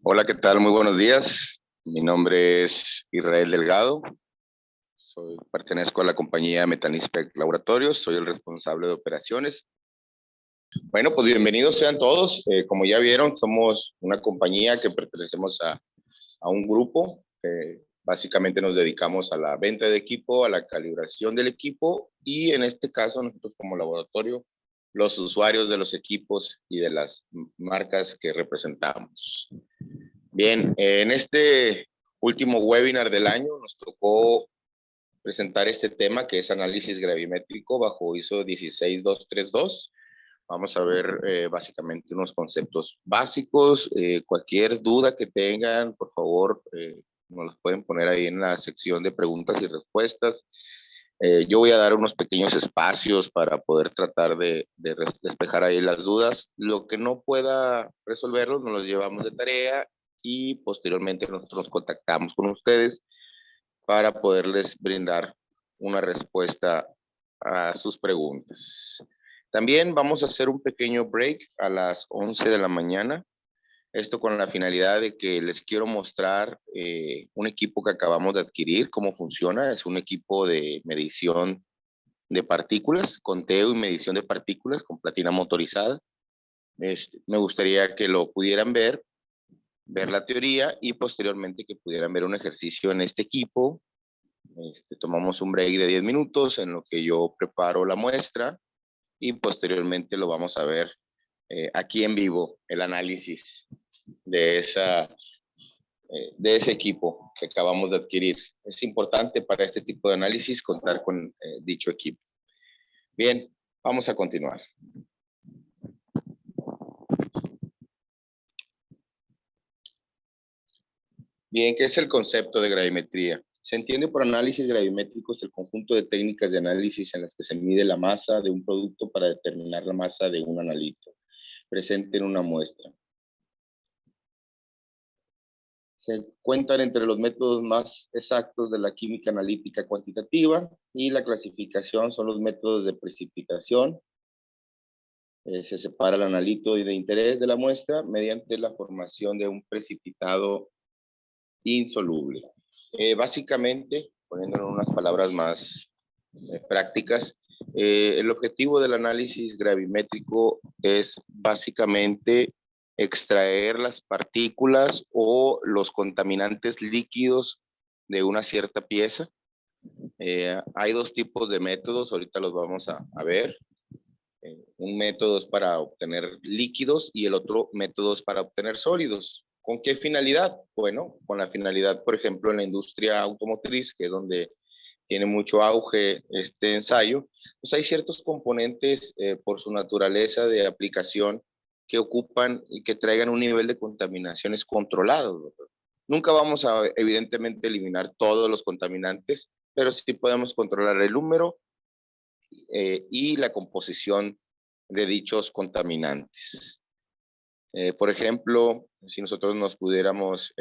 Hola, ¿qué tal? Muy buenos días. Mi nombre es Israel Delgado. Pertenezco a la compañía Metanispec Laboratorios. Soy el responsable de operaciones. Bueno, pues bienvenidos sean todos. Como ya vieron, somos una compañía que pertenecemos a un grupo. Básicamente nos dedicamos a la venta de equipo, a la calibración del equipo y en este caso nosotros como laboratorio, los usuarios de los equipos y de las marcas que representamos. Bien, en este último webinar del año nos tocó presentar este tema que es análisis gravimétrico bajo ISO 16232. Vamos a ver básicamente unos conceptos básicos. Cualquier duda que tengan, por favor, nos los pueden poner ahí en la sección de preguntas y respuestas. Yo voy a dar unos pequeños espacios para poder tratar de despejar ahí las dudas. Lo que no pueda resolverlos, nos los llevamos de tarea y posteriormente nosotros nos contactamos con ustedes para poderles brindar una respuesta a sus preguntas. También vamos a hacer un pequeño break a las 11 de la mañana. Esto con la finalidad de que les quiero mostrar un equipo que acabamos de adquirir, cómo funciona. Es un equipo de medición de partículas, conteo y medición de partículas con platina motorizada. Me gustaría que lo pudieran ver la teoría y posteriormente que pudieran ver un ejercicio en este equipo. Tomamos un break de 10 minutos en lo que yo preparo la muestra y posteriormente lo vamos a ver aquí en vivo, el análisis de, de ese equipo que acabamos de adquirir. Es importante para este tipo de análisis contar con dicho equipo. Bien, vamos a continuar. Bien, ¿qué es el concepto de gravimetría? Se entiende por análisis gravimétricos el conjunto de técnicas de análisis en las que se mide la masa de un producto para determinar la masa de un analito presente en una muestra. Se cuentan entre los métodos más exactos de la química analítica cuantitativa y la clasificación son los métodos de precipitación. Se separa el analito de interés de la muestra mediante la formación de un precipitado insoluble. Básicamente, poniéndolo en unas palabras más prácticas, el objetivo del análisis gravimétrico es básicamente extraer las partículas o los contaminantes líquidos de una cierta pieza. Hay dos tipos de métodos, ahorita los vamos a ver. Un método es para obtener líquidos y el otro método es para obtener sólidos. ¿Con qué finalidad? Bueno, con la finalidad, por ejemplo, en la industria automotriz, que es donde tiene mucho auge este ensayo, pues hay ciertos componentes por su naturaleza de aplicación que ocupan y que traigan un nivel de contaminaciones controlado, ¿verdad? Nunca vamos a, evidentemente, eliminar todos los contaminantes, pero sí podemos controlar el número y la composición de dichos contaminantes. Por ejemplo, si nosotros nos pudiéramos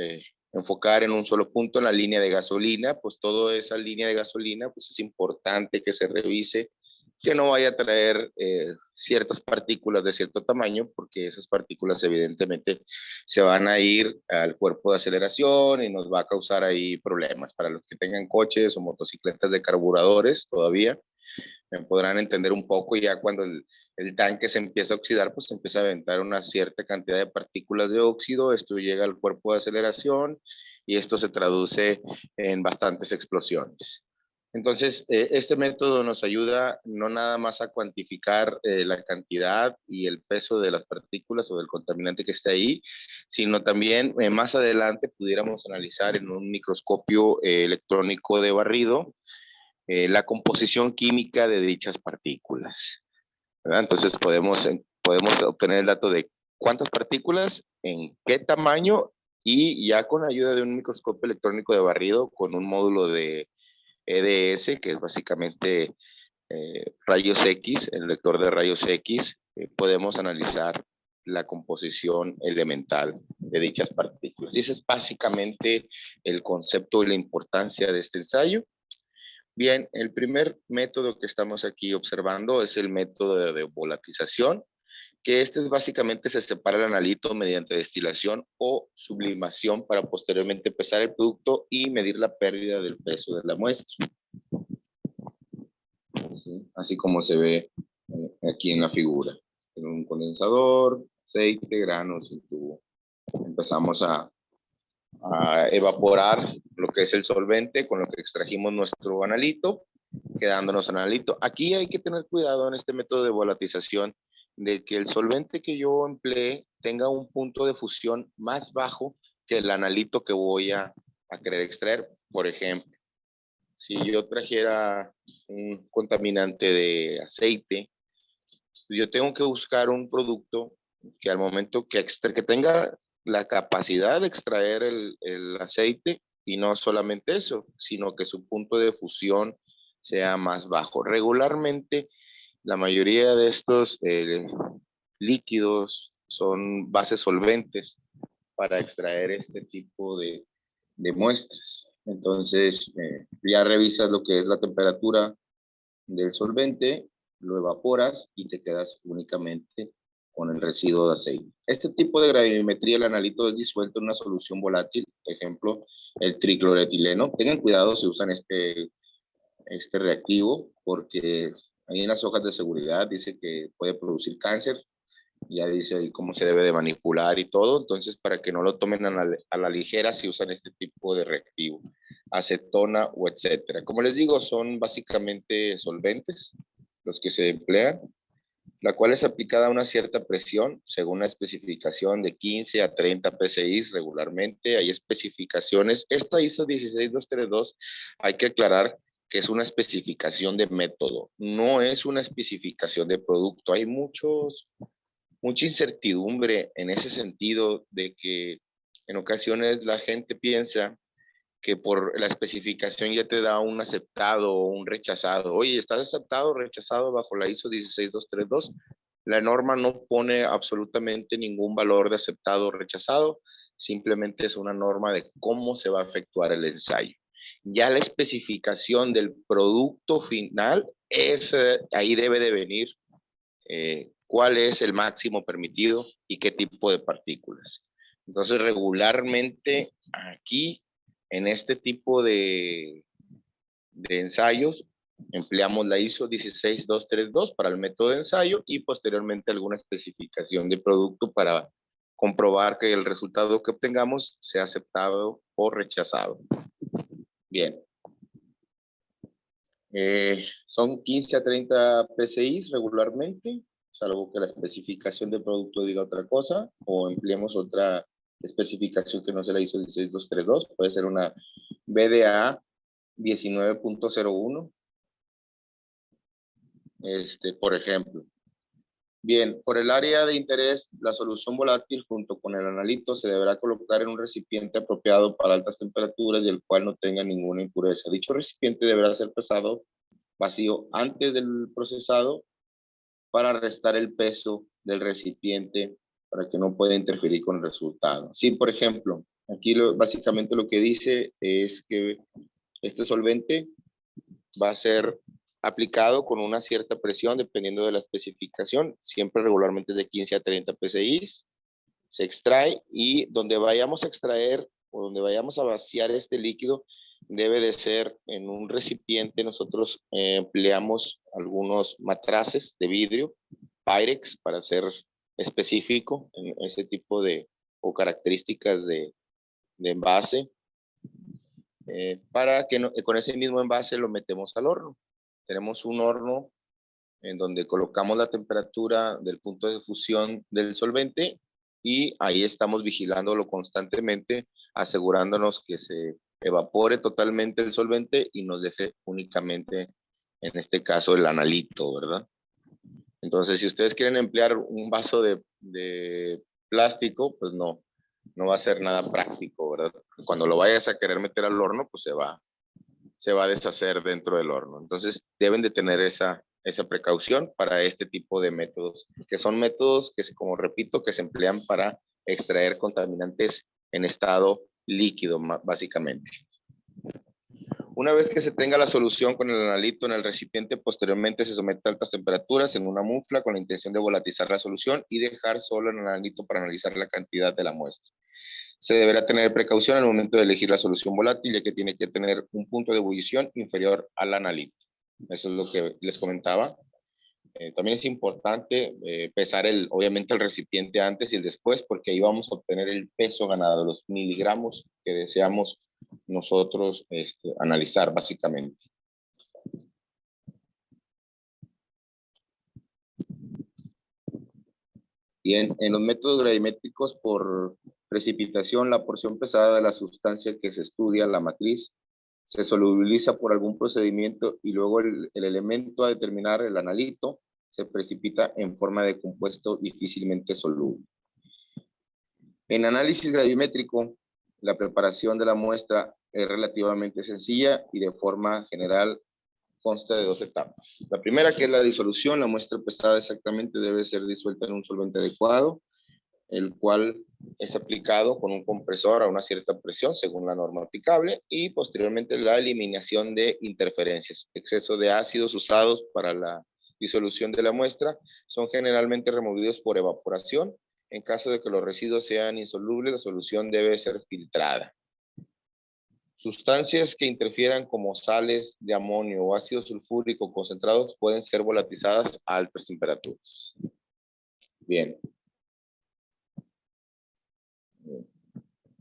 enfocar en un solo punto en la línea de gasolina, pues toda esa línea de gasolina, pues es importante que se revise que no vaya a traer ciertas partículas de cierto tamaño, porque esas partículas evidentemente se van a ir al cuerpo de aceleración y nos va a causar ahí problemas. Para los que tengan coches o motocicletas de carburadores todavía, me podrán entender un poco ya cuando el tanque se empieza a oxidar, pues se empieza a aventar una cierta cantidad de partículas de óxido, esto llega al cuerpo de aceleración y esto se traduce en bastantes explosiones. Entonces, este método nos ayuda no nada más a cuantificar la cantidad y el peso de las partículas o del contaminante que está ahí, sino también más adelante pudiéramos analizar en un microscopio electrónico de barrido la composición química de dichas partículas, ¿verdad? Entonces podemos obtener el dato de cuántas partículas, en qué tamaño y ya con la ayuda de un microscopio electrónico de barrido con un módulo de EDS, que es básicamente rayos X, el lector de rayos X, podemos analizar la composición elemental de dichas partículas. Y ese es básicamente el concepto y la importancia de este ensayo. Bien, el primer método que estamos aquí observando es el método de volatización, que básicamente se separa el analito mediante destilación o sublimación para posteriormente pesar el producto y medir la pérdida del peso de la muestra. ¿Sí? Así como se ve aquí en la figura. En un condensador, aceite, granos, un tubo. Empezamos a evaporar lo que es el solvente con lo que extrajimos nuestro analito, quedándonos analito. Aquí hay que tener cuidado en este método de volatización de que el solvente que yo emplee tenga un punto de fusión más bajo que el analito que voy a querer extraer. Por ejemplo, si yo trajera un contaminante de aceite, yo tengo que buscar un producto que al momento que tenga la capacidad de extraer el aceite, y no solamente eso, sino que su punto de fusión sea más bajo. Regularmente, la mayoría de estos líquidos son bases solventes para extraer este tipo de muestras. Entonces, ya revisas lo que es la temperatura del solvente, lo evaporas y te quedas únicamente con el residuo de aceite. Este tipo de gravimetría, el analito es disuelto en una solución volátil, ejemplo, el tricloretileno. Tengan cuidado si usan este reactivo, porque ahí en las hojas de seguridad dice que puede producir cáncer, ya dice ahí cómo se debe de manipular y todo, entonces para que no lo tomen a la ligera si usan este tipo de reactivo, acetona o etcétera. Como les digo, son básicamente solventes los que se emplean, la cual es aplicada a una cierta presión según la especificación de 15 a 30 psi regularmente. Hay especificaciones. Esta ISO 16232 hay que aclarar que es una especificación de método, no es una especificación de producto. Hay mucha incertidumbre en ese sentido de que en ocasiones la gente piensa que por la especificación ya te da un aceptado o un rechazado. Oye, ¿estás aceptado o rechazado bajo la ISO 16232? La norma no pone absolutamente ningún valor de aceptado o rechazado, simplemente es una norma de cómo se va a efectuar el ensayo. Ya la especificación del producto final, ahí debe de venir cuál es el máximo permitido y qué tipo de partículas. Entonces, regularmente aquí, en este tipo de ensayos, empleamos la ISO 16232 para el método de ensayo y posteriormente alguna especificación de producto para comprobar que el resultado que obtengamos sea aceptado o rechazado. Bien. Son 15 a 30 PSI regularmente, salvo que la especificación del producto diga otra cosa o empleemos otra especificación que no se la hizo 16232. Puede ser una BDA 19.01, por ejemplo. Bien, por el área de interés, la solución volátil junto con el analito se deberá colocar en un recipiente apropiado para altas temperaturas y el cual no tenga ninguna impureza. Dicho recipiente deberá ser pesado vacío antes del procesado para restar el peso del recipiente para que no pueda interferir con el resultado. Sí, por ejemplo, aquí básicamente lo que dice es que este solvente va a ser aplicado con una cierta presión dependiendo de la especificación, siempre regularmente de 15 a 30 psi, se extrae y donde vayamos a extraer o donde vayamos a vaciar este líquido debe de ser en un recipiente. Nosotros empleamos algunos matraces de vidrio, Pyrex, para ser específico en ese tipo de o características de envase, para que con ese mismo envase lo metemos al horno. Tenemos un horno en donde colocamos la temperatura del punto de fusión del solvente y ahí estamos vigilándolo constantemente, asegurándonos que se evapore totalmente el solvente y nos deje únicamente, en este caso, el analito, ¿verdad? Entonces, si ustedes quieren emplear un vaso de plástico, pues no va a ser nada práctico, ¿verdad? Cuando lo vayas a querer meter al horno, pues se va a deshacer dentro del horno. Entonces, deben de tener esa precaución para este tipo de métodos, que son métodos que, como repito, que se emplean para extraer contaminantes en estado líquido, básicamente. Una vez que se tenga la solución con el analito en el recipiente, posteriormente se somete a altas temperaturas en una mufla con la intención de volatilizar la solución y dejar solo el analito para analizar la cantidad de la muestra. Se deberá tener precaución al momento de elegir la solución volátil, ya que tiene que tener un punto de ebullición inferior al analito. Eso es lo que les comentaba. También es importante pesar obviamente el recipiente antes y el después, porque ahí vamos a obtener el peso ganado, los miligramos que deseamos nosotros analizar básicamente. Bien, en los métodos gravimétricos por precipitación, la porción pesada de la sustancia que se estudia, la matriz, se solubiliza por algún procedimiento y luego el elemento a determinar, el analito, se precipita en forma de compuesto difícilmente soluble. En análisis gravimétrico, la preparación de la muestra es relativamente sencilla y de forma general consta de dos etapas. La primera, que es la disolución, la muestra pesada exactamente debe ser disuelta en un solvente adecuado, el cual es aplicado con un compresor a una cierta presión según la norma aplicable, y posteriormente la eliminación de interferencias. Exceso de ácidos usados para la disolución de la muestra son generalmente removidos por evaporación. En caso de que los residuos sean insolubles, la solución debe ser filtrada. Sustancias que interfieran como sales de amonio o ácido sulfúrico concentrados pueden ser volatilizadas a altas temperaturas. Bien.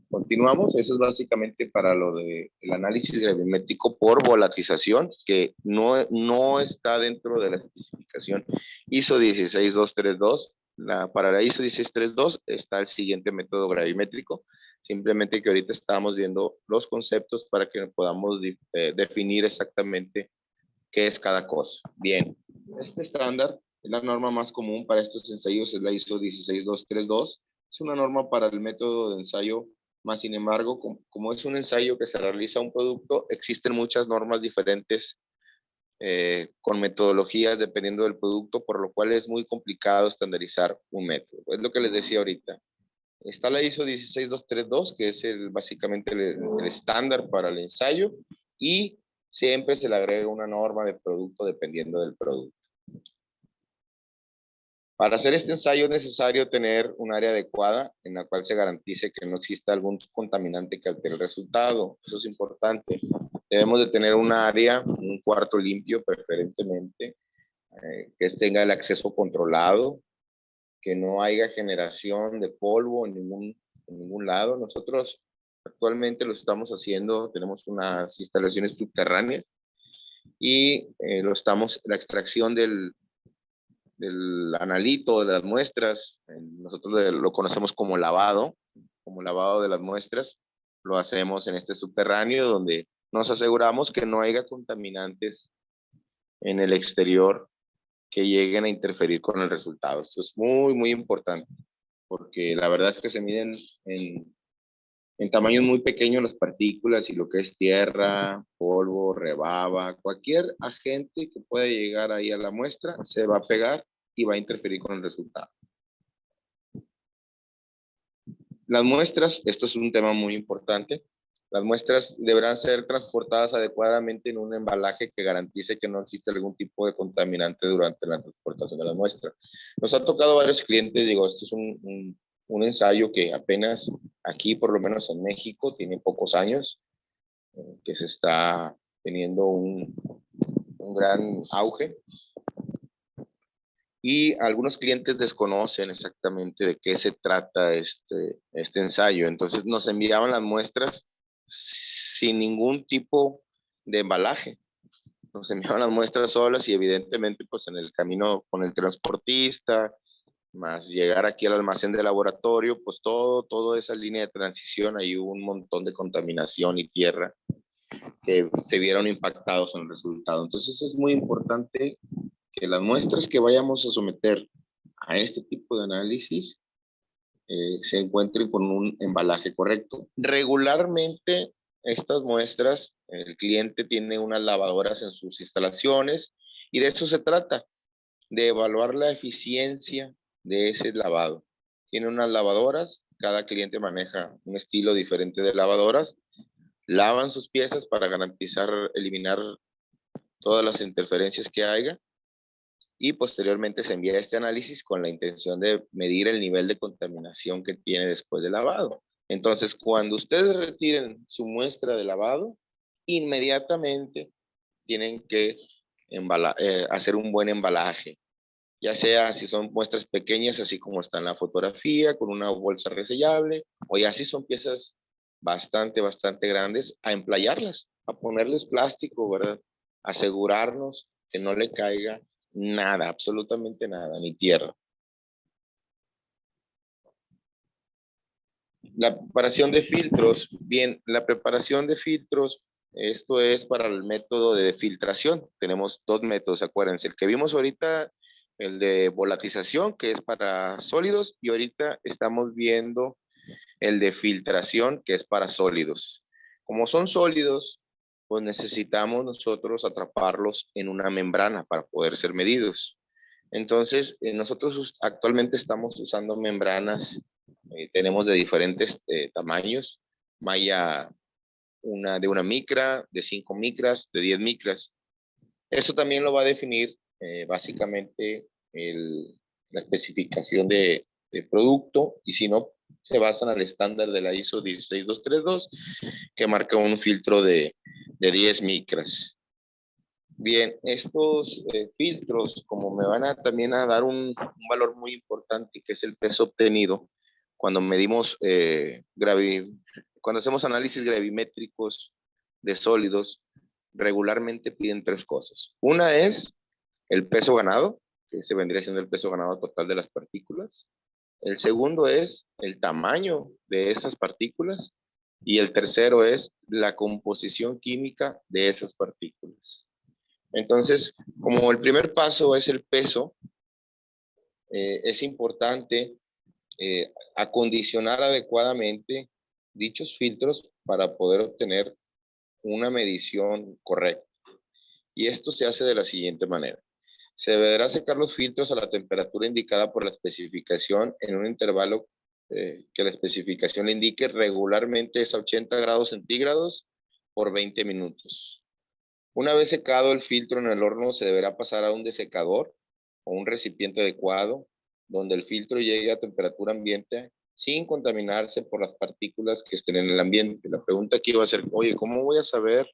Continuamos. Eso es básicamente para lo del análisis gravimétrico por volatización, que no está dentro de la especificación ISO 16232. Para la ISO 16332 está el siguiente método gravimétrico. Simplemente que ahorita estamos viendo los conceptos para que podamos definir exactamente qué es cada cosa. Bien, este estándar es la norma más común para estos ensayos, es la ISO 16232. Es una norma para el método de ensayo, más sin embargo, como es un ensayo que se realiza un producto, existen muchas normas diferentes con metodologías dependiendo del producto, por lo cual es muy complicado estandarizar un método. Es lo que les decía ahorita. Está la ISO 16232, que es básicamente el estándar para el ensayo, y siempre se le agrega una norma de producto dependiendo del producto. Para hacer este ensayo es necesario tener un área adecuada en la cual se garantice que no exista algún contaminante que altere el resultado. Eso es importante. Debemos de tener un área, un cuarto limpio preferentemente, que tenga el acceso controlado, que no haya generación de polvo en ningún lado. Nosotros actualmente lo estamos haciendo, tenemos unas instalaciones subterráneas y la extracción del analito, de las muestras, nosotros lo conocemos como lavado de las muestras, lo hacemos en este subterráneo donde nos aseguramos que no haya contaminantes en el exterior que lleguen a interferir con el resultado. Esto es muy, muy importante, porque la verdad es que se miden en tamaños muy pequeños las partículas y lo que es tierra, polvo, rebaba, cualquier agente que pueda llegar ahí a la muestra se va a pegar y va a interferir con el resultado. Las muestras, esto es un tema muy importante, las muestras deberán ser transportadas adecuadamente en un embalaje que garantice que no existe algún tipo de contaminante durante la transportación de la muestra. Nos ha tocado varios clientes, digo, esto es un ensayo que apenas aquí, por lo menos en México, tiene pocos años, que se está teniendo un gran auge. Y algunos clientes desconocen exactamente de qué se trata este ensayo. Entonces nos enviaban las muestras sin ningún tipo de embalaje. Nos enviaban las muestras solas y evidentemente pues en el camino con el transportista, más llegar aquí al almacén de laboratorio, pues toda esa línea de transición, hay un montón de contaminación y tierra que se vieron impactados en el resultado. Entonces es muy importante que las muestras que vayamos a someter a este tipo de análisis se encuentren con un embalaje correcto. Regularmente estas muestras, el cliente tiene unas lavadoras en sus instalaciones y de eso se trata, de evaluar la eficiencia de ese lavado. Tiene unas lavadoras, cada cliente maneja un estilo diferente de lavadoras. lavan sus piezas para garantizar, eliminar todas las interferencias que haya, y posteriormente se envía este análisis con la intención de medir el nivel de contaminación que tiene después del lavado. Entonces, cuando ustedes retiren su muestra de lavado, inmediatamente tienen que hacer un buen embalaje, ya sea si son muestras pequeñas, así como está en la fotografía, con una bolsa resellable, o ya si son piezas bastante grandes, a emplayarlas, a ponerles plástico, ¿verdad? Asegurarnos que no le caiga nada, absolutamente nada, ni tierra. La preparación de filtros. Bien, la preparación de filtros, esto es para el método de filtración. Tenemos dos métodos, acuérdense. El que vimos ahorita, el de volatización, que es para sólidos, y ahorita estamos viendo el de filtración, que es para sólidos. Como son sólidos, pues necesitamos nosotros atraparlos en una membrana para poder ser medidos. Entonces, nosotros actualmente estamos usando membranas, tenemos de diferentes tamaños, malla de 1 micra, de 5 micras, de 10 micras. Eso también lo va a definir básicamente la especificación de producto, y si no, se basan al estándar de la ISO 16232, que marca un filtro de 10 micras. Bien, estos filtros, como me van a también a dar un valor muy importante, que es el peso obtenido, cuando medimos, cuando hacemos análisis gravimétricos de sólidos, regularmente piden tres cosas. Una es el peso ganado, que se vendría siendo el peso ganado total de las partículas. El segundo es el tamaño de esas partículas. Y el tercero es la composición química de esas partículas. Entonces, como el primer paso es el peso, es importante acondicionar adecuadamente dichos filtros para poder obtener una medición correcta. Y esto se hace de la siguiente manera. Se deberá secar los filtros a la temperatura indicada por la especificación en un intervalo que la especificación indique. Regularmente es a 80 grados centígrados por 20 minutos. Una vez secado el filtro en el horno, se deberá pasar a un desecador o un recipiente adecuado, donde el filtro llegue a temperatura ambiente sin contaminarse por las partículas que estén en el ambiente. La pregunta aquí va a ser, oye, ¿cómo voy a saber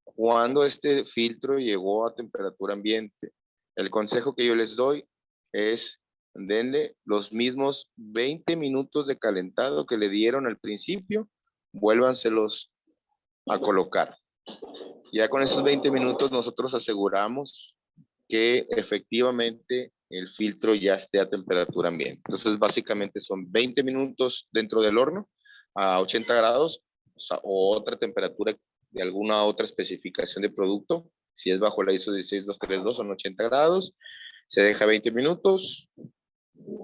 cuándo este filtro llegó a temperatura ambiente? El consejo que yo les doy es, denle los mismos 20 minutos de calentado que le dieron al principio, vuélvanselos a colocar. Ya con esos 20 minutos nosotros aseguramos que efectivamente el filtro ya esté a temperatura ambiente. Entonces básicamente son 20 minutos dentro del horno a 80 grados, o otra temperatura de alguna otra especificación de producto. Si es bajo la ISO 16232 son 80 grados. Se deja 20 minutos.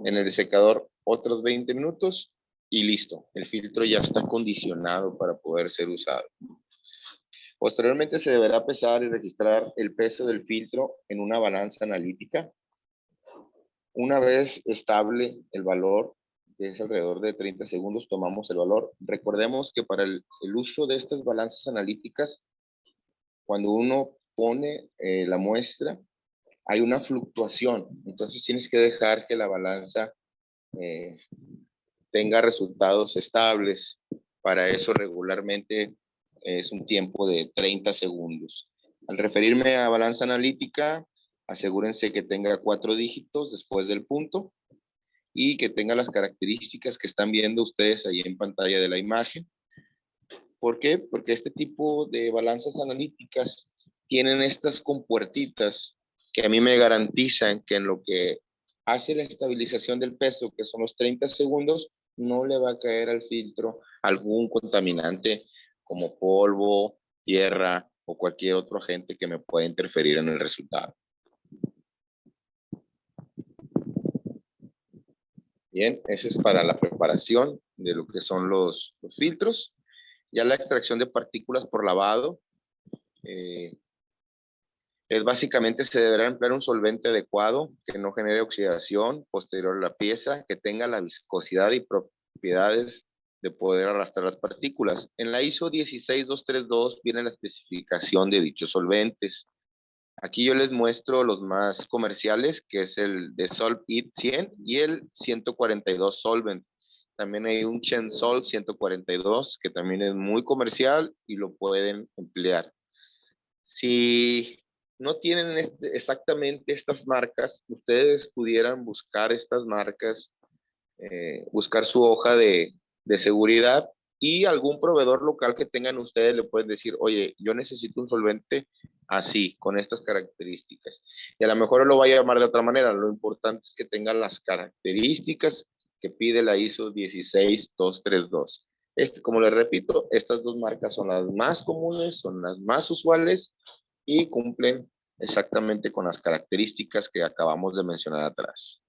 En el desecador otros 20 minutos y listo. El filtro ya está acondicionado para poder ser usado. Posteriormente se deberá pesar y registrar el peso del filtro en una balanza analítica. Una vez estable el valor, que es alrededor de 30 segundos, tomamos el valor. Recordemos que para el uso de estas balanzas analíticas, cuando uno pone la muestra, hay una fluctuación. Entonces tienes que dejar que la balanza tenga resultados estables. Para eso regularmente es un tiempo de 30 segundos. Al referirme a balanza analítica, asegúrense que tenga 4 dígitos después del punto y que tenga las características que están viendo ustedes ahí en pantalla de la imagen. ¿Por qué? Porque este tipo de balanzas analíticas tienen estas compuertitas que a mí me garantizan que en lo que hace la estabilización del peso, que son los 30 segundos, no le va a caer al filtro algún contaminante como polvo, tierra o cualquier otro agente que me pueda interferir en el resultado. Bien, ese es para la preparación de lo que son los filtros. Ya la extracción de partículas por lavado. Es básicamente se deberá emplear un solvente adecuado que no genere oxidación posterior a la pieza, que tenga la viscosidad y propiedades de poder arrastrar las partículas. En la ISO 16232 viene la especificación de dichos solventes. Aquí yo les muestro los más comerciales, que es el de Solvit 100 y el 142 Solvent. También hay un Chensol 142, que también es muy comercial y lo pueden emplear. Si no tienen exactamente estas marcas, ustedes pudieran buscar estas marcas, buscar su hoja de seguridad, y algún proveedor local que tengan ustedes le pueden decir, oye, yo necesito un solvente así, con estas características. Y a lo mejor lo va a llamar de otra manera. Lo importante es que tenga las características que pide la ISO 16232. Como les repito, estas dos marcas son las más comunes, son las más usuales y cumplen exactamente con las características que acabamos de mencionar atrás.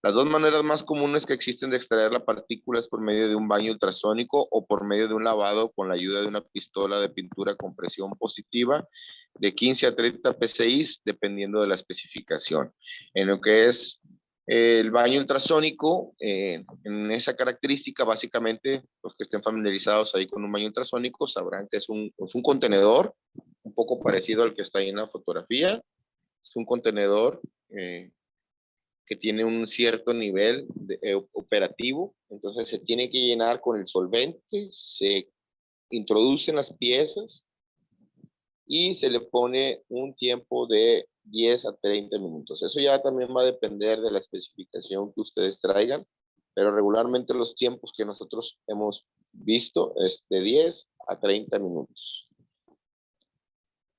Las dos maneras más comunes que existen de extraer la partícula es por medio de un baño ultrasónico o por medio de un lavado con la ayuda de una pistola de pintura con presión positiva de 15 a 30 psi, dependiendo de la especificación. En lo que es el baño ultrasónico, en esa característica, básicamente, los que estén familiarizados ahí con un baño ultrasónico sabrán que es un contenedor un poco parecido al que está ahí en la fotografía. Es un contenedor que tiene un cierto nivel operativo, entonces se tiene que llenar con el solvente, se introducen las piezas y se le pone un tiempo de 10 a 30 minutos. Eso ya también va a depender de la especificación que ustedes traigan, pero regularmente los tiempos que nosotros hemos visto es de 10 a 30 minutos.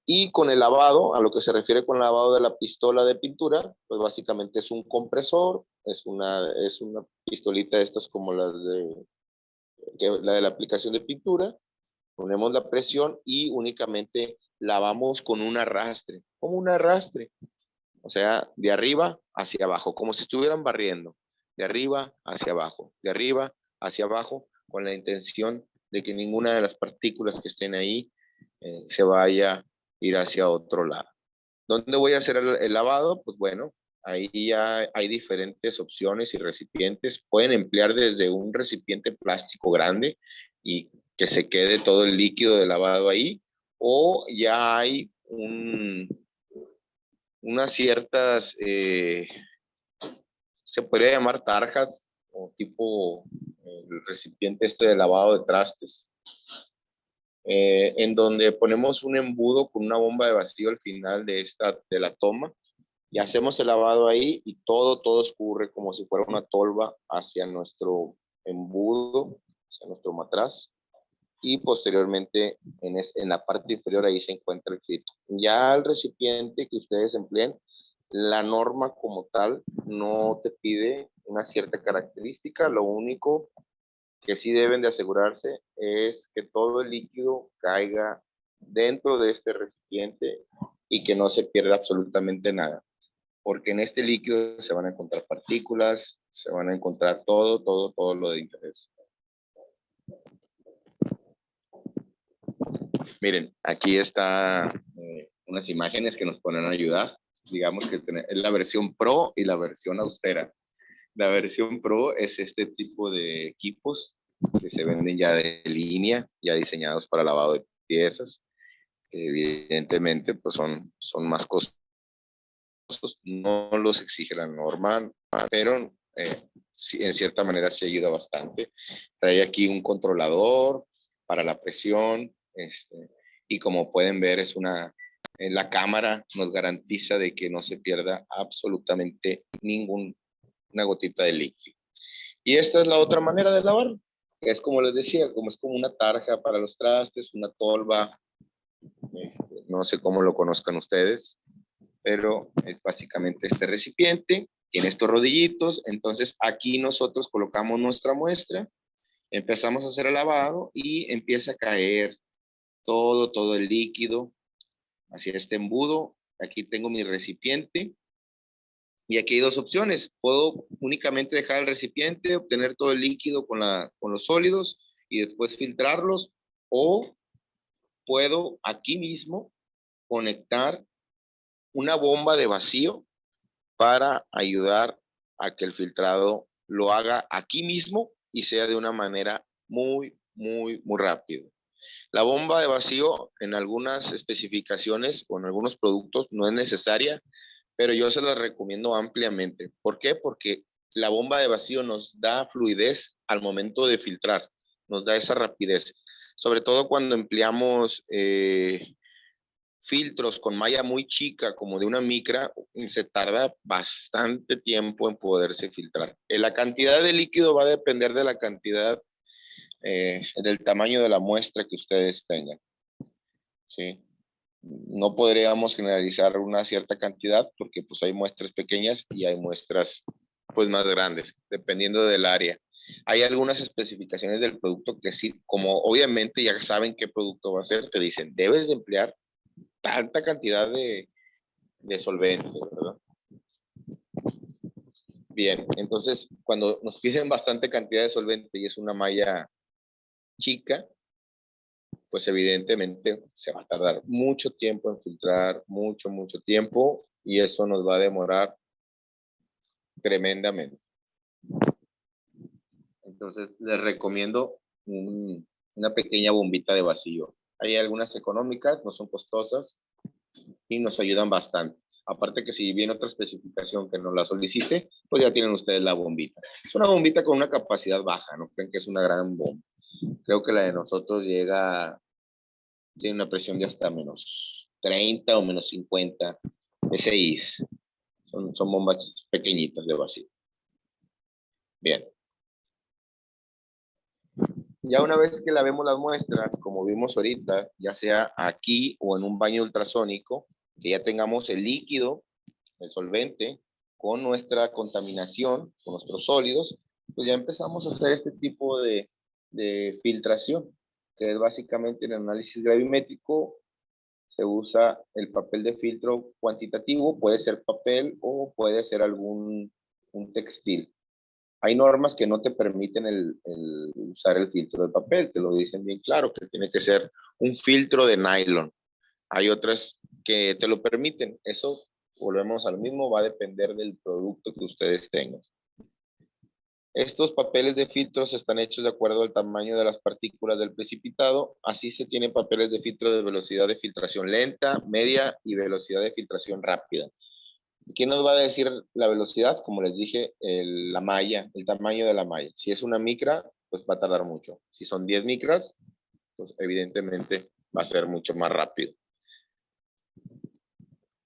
Y con el lavado, a lo que se refiere con el lavado de la pistola de pintura, pues básicamente es un compresor, es una pistolita de estas como la de la aplicación de pintura. Ponemos la presión y únicamente lavamos con un arrastre, como un arrastre. O sea, de arriba hacia abajo, como si estuvieran barriendo. De arriba hacia abajo, de arriba hacia abajo, con la intención de que ninguna de las partículas que estén ahí se vaya a ir hacia otro lado. ¿Dónde voy a hacer el lavado? Pues bueno, ahí ya hay diferentes opciones y recipientes. Pueden emplear desde un recipiente plástico grande y que se quede todo el líquido de lavado ahí, o ya hay unas ciertas, se podría llamar tarjas, o tipo el recipiente de lavado de trastes, en donde ponemos un embudo con una bomba de vacío al final de la toma, y hacemos el lavado ahí y todo escurre como si fuera una tolva hacia nuestro embudo, hacia nuestro matraz, y posteriormente en la parte inferior ahí se encuentra el filtro. Ya el recipiente que ustedes empleen, la norma como tal no te pide una cierta característica, lo único que sí deben de asegurarse es que todo el líquido caiga dentro de este recipiente y que no se pierda absolutamente nada, porque en este líquido se van a encontrar partículas, se van a encontrar todo lo de interés. Miren, aquí está unas imágenes que nos pueden ayudar. Digamos que es la versión Pro y la versión austera. La versión Pro es este tipo de equipos que se venden ya de línea, ya diseñados para lavado de piezas. Evidentemente, pues son más costosos. No los exige la norma, pero sí, en cierta manera sí ayuda bastante. Trae aquí un controlador para la presión, y como pueden ver la cámara nos garantiza de que no se pierda absolutamente ninguna gotita de líquido. Y esta es la otra manera de lavar, que es como les decía, es como una tarja para los trastes, una tolva, no sé cómo lo conozcan ustedes, pero es básicamente este recipiente, tiene estos rodillitos, entonces aquí nosotros colocamos nuestra muestra, empezamos a hacer el lavado y empieza a caer todo el líquido hacia este embudo. Aquí tengo mi recipiente y aquí hay dos opciones. Puedo únicamente dejar el recipiente, obtener todo el líquido con los sólidos y después filtrarlos, o puedo aquí mismo conectar una bomba de vacío para ayudar a que el filtrado lo haga aquí mismo y sea de una manera muy rápido. La bomba de vacío en algunas especificaciones o en algunos productos no es necesaria, pero yo se la recomiendo ampliamente. ¿Por qué? Porque la bomba de vacío nos da fluidez al momento de filtrar, nos da esa rapidez. Sobre todo cuando empleamos filtros con malla muy chica, como de una micra, se tarda bastante tiempo en poderse filtrar. La cantidad de líquido va a depender de la cantidad, del tamaño de la muestra que ustedes tengan. ¿Sí? No podríamos generalizar una cierta cantidad porque pues hay muestras pequeñas y hay muestras pues más grandes, dependiendo del área. Hay algunas especificaciones del producto que sí, como obviamente ya saben qué producto va a ser, te dicen, debes de emplear tanta cantidad de solvente, ¿verdad? Bien, entonces cuando nos piden bastante cantidad de solvente y es una malla chica, pues evidentemente se va a tardar mucho tiempo en filtrar, mucho tiempo, y eso nos va a demorar tremendamente. Entonces les recomiendo una pequeña bombita de vacío. Hay algunas económicas, no son costosas y nos ayudan bastante. Aparte que si viene otra especificación que nos la solicite, pues ya tienen ustedes la bombita. Es una bombita con una capacidad baja, no creen que es una gran bomba. Creo que la de nosotros tiene una presión de hasta menos 30 o menos 50 SI. Son bombas pequeñitas de vacío. Bien. Ya una vez que lavemos las muestras, como vimos ahorita, ya sea aquí o en un baño ultrasónico, que ya tengamos el líquido, el solvente, con nuestra contaminación, con nuestros sólidos, pues ya empezamos a hacer este tipo de filtración, que es básicamente el análisis gravimétrico. Se usa el papel de filtro cuantitativo, puede ser papel o puede ser un textil. Hay normas que no te permiten usar el filtro de papel, te lo dicen bien claro, que tiene que ser un filtro de nylon. Hay otras que te lo permiten. Eso, volvemos al mismo, va a depender del producto que ustedes tengan. Estos papeles de filtros están hechos de acuerdo al tamaño de las partículas del precipitado. Así se tienen papeles de filtro de velocidad de filtración lenta, media y velocidad de filtración rápida. ¿Quién nos va a decir la velocidad? Como les dije, la malla, el tamaño de la malla. Si es una micra, pues va a tardar mucho. Si son 10 micras, pues evidentemente va a ser mucho más rápido.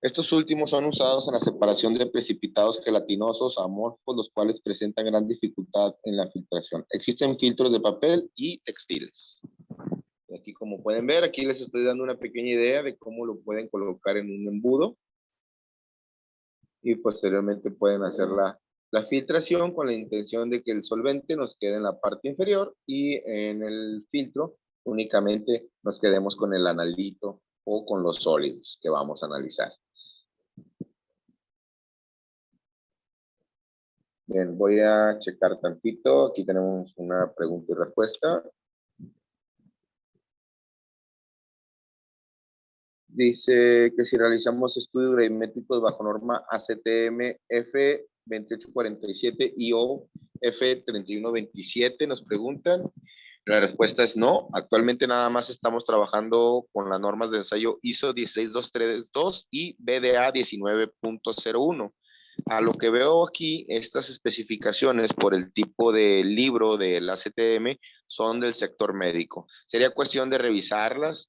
Estos últimos son usados en la separación de precipitados gelatinosos amorfos, los cuales presentan gran dificultad en la filtración. Existen filtros de papel y textiles. Y aquí, como pueden ver, aquí les estoy dando una pequeña idea de cómo lo pueden colocar en un embudo. Y posteriormente pueden hacer la filtración con la intención de que el solvente nos quede en la parte inferior y en el filtro únicamente nos quedemos con el analito o con los sólidos que vamos a analizar. Bien, voy a checar tantito. Aquí tenemos una pregunta y respuesta. Dice que si realizamos estudios gravimétricos bajo norma ACTM F2847 y o F3127, nos preguntan. La respuesta es no. Actualmente nada más estamos trabajando con las normas de ensayo ISO 16232 y BDA 19.01. A lo que veo aquí, estas especificaciones por el tipo de libro del ACTM son del sector médico. Sería cuestión de revisarlas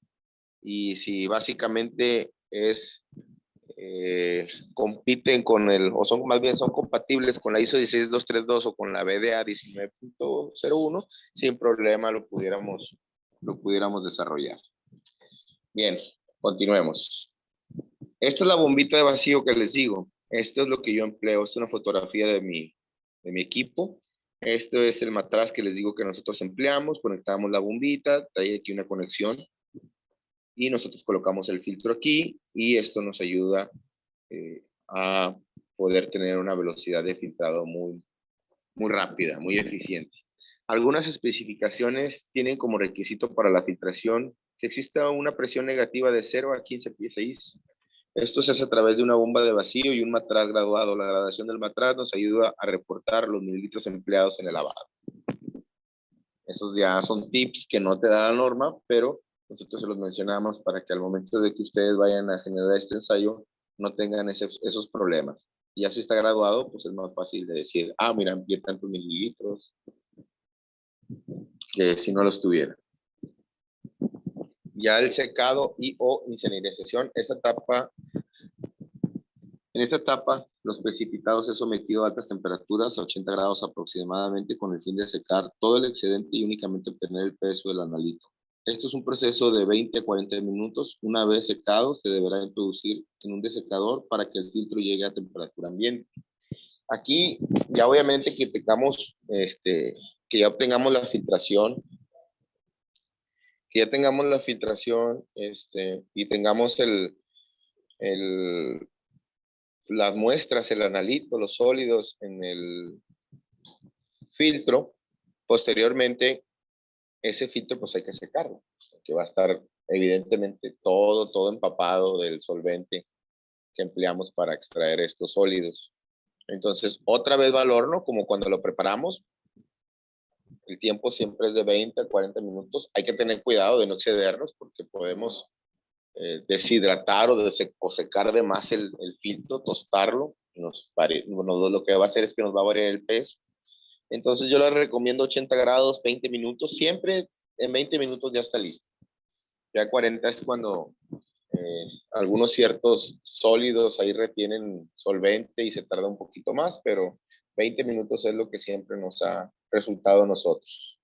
y si básicamente compiten con o son más bien son compatibles con la ISO 16232 o con la BDA 19.01, sin problema lo pudiéramos desarrollar. Bien, continuemos. Esta es la bombita de vacío que les digo. Esto es lo que yo empleo. Esta es una fotografía de mi equipo. Esto es el matraz que les digo que nosotros empleamos. Conectamos la bombita, trae aquí una conexión y nosotros colocamos el filtro aquí y esto nos ayuda a poder tener una velocidad de filtrado muy rápida, muy eficiente. Algunas especificaciones tienen como requisito para la filtración que exista una presión negativa de 0 a 15 psi. Esto se hace a través de una bomba de vacío y un matraz graduado. La gradación del matraz nos ayuda a reportar los mililitros empleados en el lavado. Esos ya son tips que no te da la norma, pero nosotros se los mencionamos para que al momento de que ustedes vayan a generar este ensayo no tengan esos problemas. Y ya si está graduado, pues es más fácil de decir, ah, mira, envié tantos mililitros, que si no los tuviera. Ya el secado y o incineración, en esta etapa, los precipitados es sometido a altas temperaturas, a 80 grados aproximadamente, con el fin de secar todo el excedente y únicamente obtener el peso del analito. Esto es un proceso de 20 a 40 minutos. Una vez secado, se deberá introducir en un desecador para que el filtro llegue a temperatura ambiente. Aquí, ya obviamente que tengamos, que ya obtengamos la filtración, y tengamos las muestras, el analito, los sólidos en el filtro. Posteriormente, ese filtro pues hay que secarlo, que va a estar evidentemente todo empapado del solvente que empleamos para extraer estos sólidos. Entonces, otra vez va al horno, como cuando lo preparamos. El tiempo siempre es de 20 a 40 minutos. Hay que tener cuidado de no excedernos porque podemos deshidratar o secar de más el filtro, tostarlo. Lo que va a hacer es que nos va a variar el peso. Entonces yo les recomiendo 80 grados, 20 minutos. Siempre en 20 minutos ya está listo. Ya 40 es cuando algunos ciertos sólidos ahí retienen solvente y se tarda un poquito más, pero 20 minutos es lo que siempre nos ha resultado a nosotros.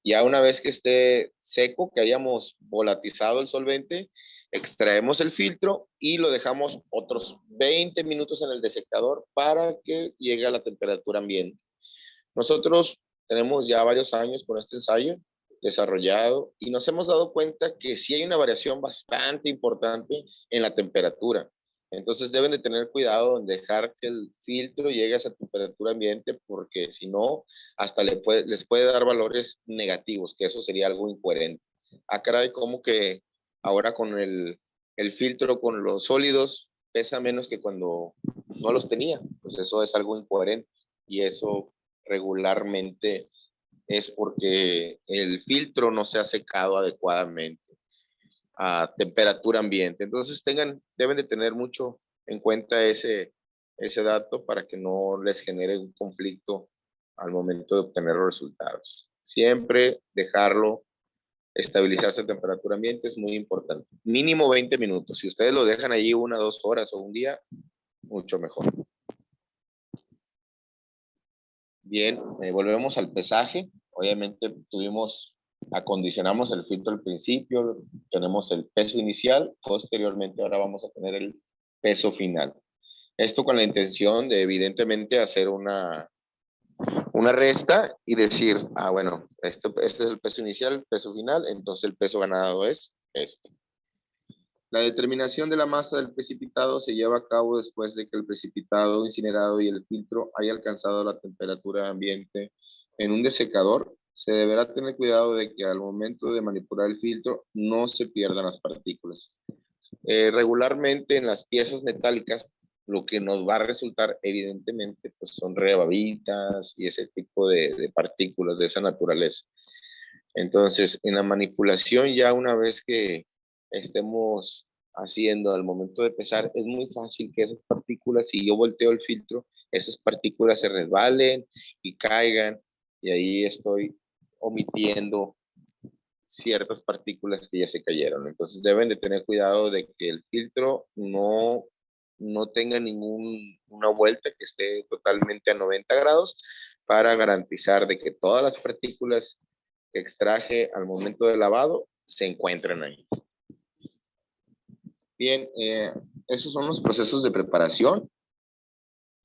Ya una vez que esté seco, que hayamos volatizado el solvente, extraemos el filtro y lo dejamos otros 20 minutos en el desecador para que llegue a la temperatura ambiente. Nosotros tenemos ya varios años con este ensayo desarrollado y nos hemos dado cuenta que sí hay una variación bastante importante en la temperatura. Entonces deben de tener cuidado en dejar que el filtro llegue a esa temperatura ambiente porque si no, hasta les puede dar valores negativos, que eso sería algo incoherente. Ah, caray, como que ahora con el filtro con los sólidos pesa menos que cuando no los tenía. Pues eso es algo incoherente y eso regularmente es porque el filtro no se ha secado adecuadamente a temperatura ambiente. Entonces deben de tener mucho en cuenta ese dato para que no les genere un conflicto al momento de obtener los resultados. Siempre dejarlo estabilizarse a temperatura ambiente es muy importante. Mínimo 20 minutos. Si ustedes lo dejan allí 1 o 2 horas o un día, mucho mejor. Bien, volvemos al pesaje. Obviamente acondicionamos el filtro al principio, tenemos el peso inicial, posteriormente ahora vamos a tener el peso final. Esto con la intención de evidentemente hacer una resta y decir, ah, bueno, este es el peso inicial, el peso final, entonces el peso ganado es este. La determinación de la masa del precipitado se lleva a cabo después de que el precipitado incinerado y el filtro haya alcanzado la temperatura ambiente en un desecador. Se deberá tener cuidado de que al momento de manipular el filtro no se pierdan las partículas. Regularmente en las piezas metálicas lo que nos va a resultar evidentemente pues son rebabitas y ese tipo de partículas de esa naturaleza. Entonces en la manipulación ya una vez que estemos haciendo al momento de pesar, es muy fácil que esas partículas, si yo volteo el filtro, esas partículas se resbalen y caigan y ahí estoy omitiendo ciertas partículas que ya se cayeron. Entonces deben de tener cuidado de que el filtro no tenga una vuelta que esté totalmente a 90 grados para garantizar de que todas las partículas que extraje al momento del lavado se encuentran ahí. Bien, esos son los procesos de preparación.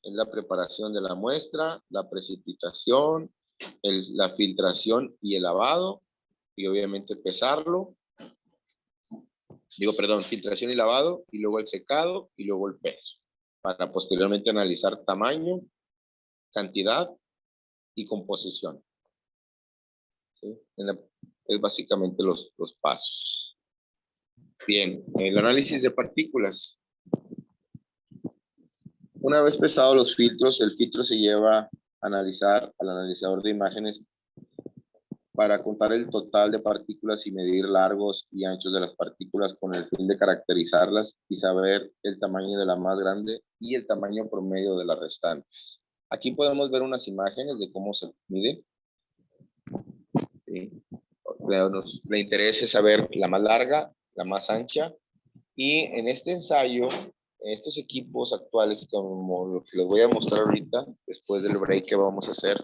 Es la preparación de la muestra, la precipitación, la filtración y el lavado, y obviamente pesarlo. Filtración y lavado, y luego el secado, y luego el peso, para posteriormente analizar tamaño, cantidad y composición. ¿Sí? Es básicamente los pasos. Bien, el análisis de partículas. Una vez pesados los filtros, el filtro se lleva a analizar al analizador de imágenes para contar el total de partículas y medir largos y anchos de las partículas con el fin de caracterizarlas y saber el tamaño de la más grande y el tamaño promedio de las restantes. Aquí podemos ver unas imágenes de cómo se mide. ¿Sí? Le interesa saber la más larga, la más ancha, y en este ensayo, estos equipos actuales, como lo que les voy a mostrar ahorita, después del break que vamos a hacer,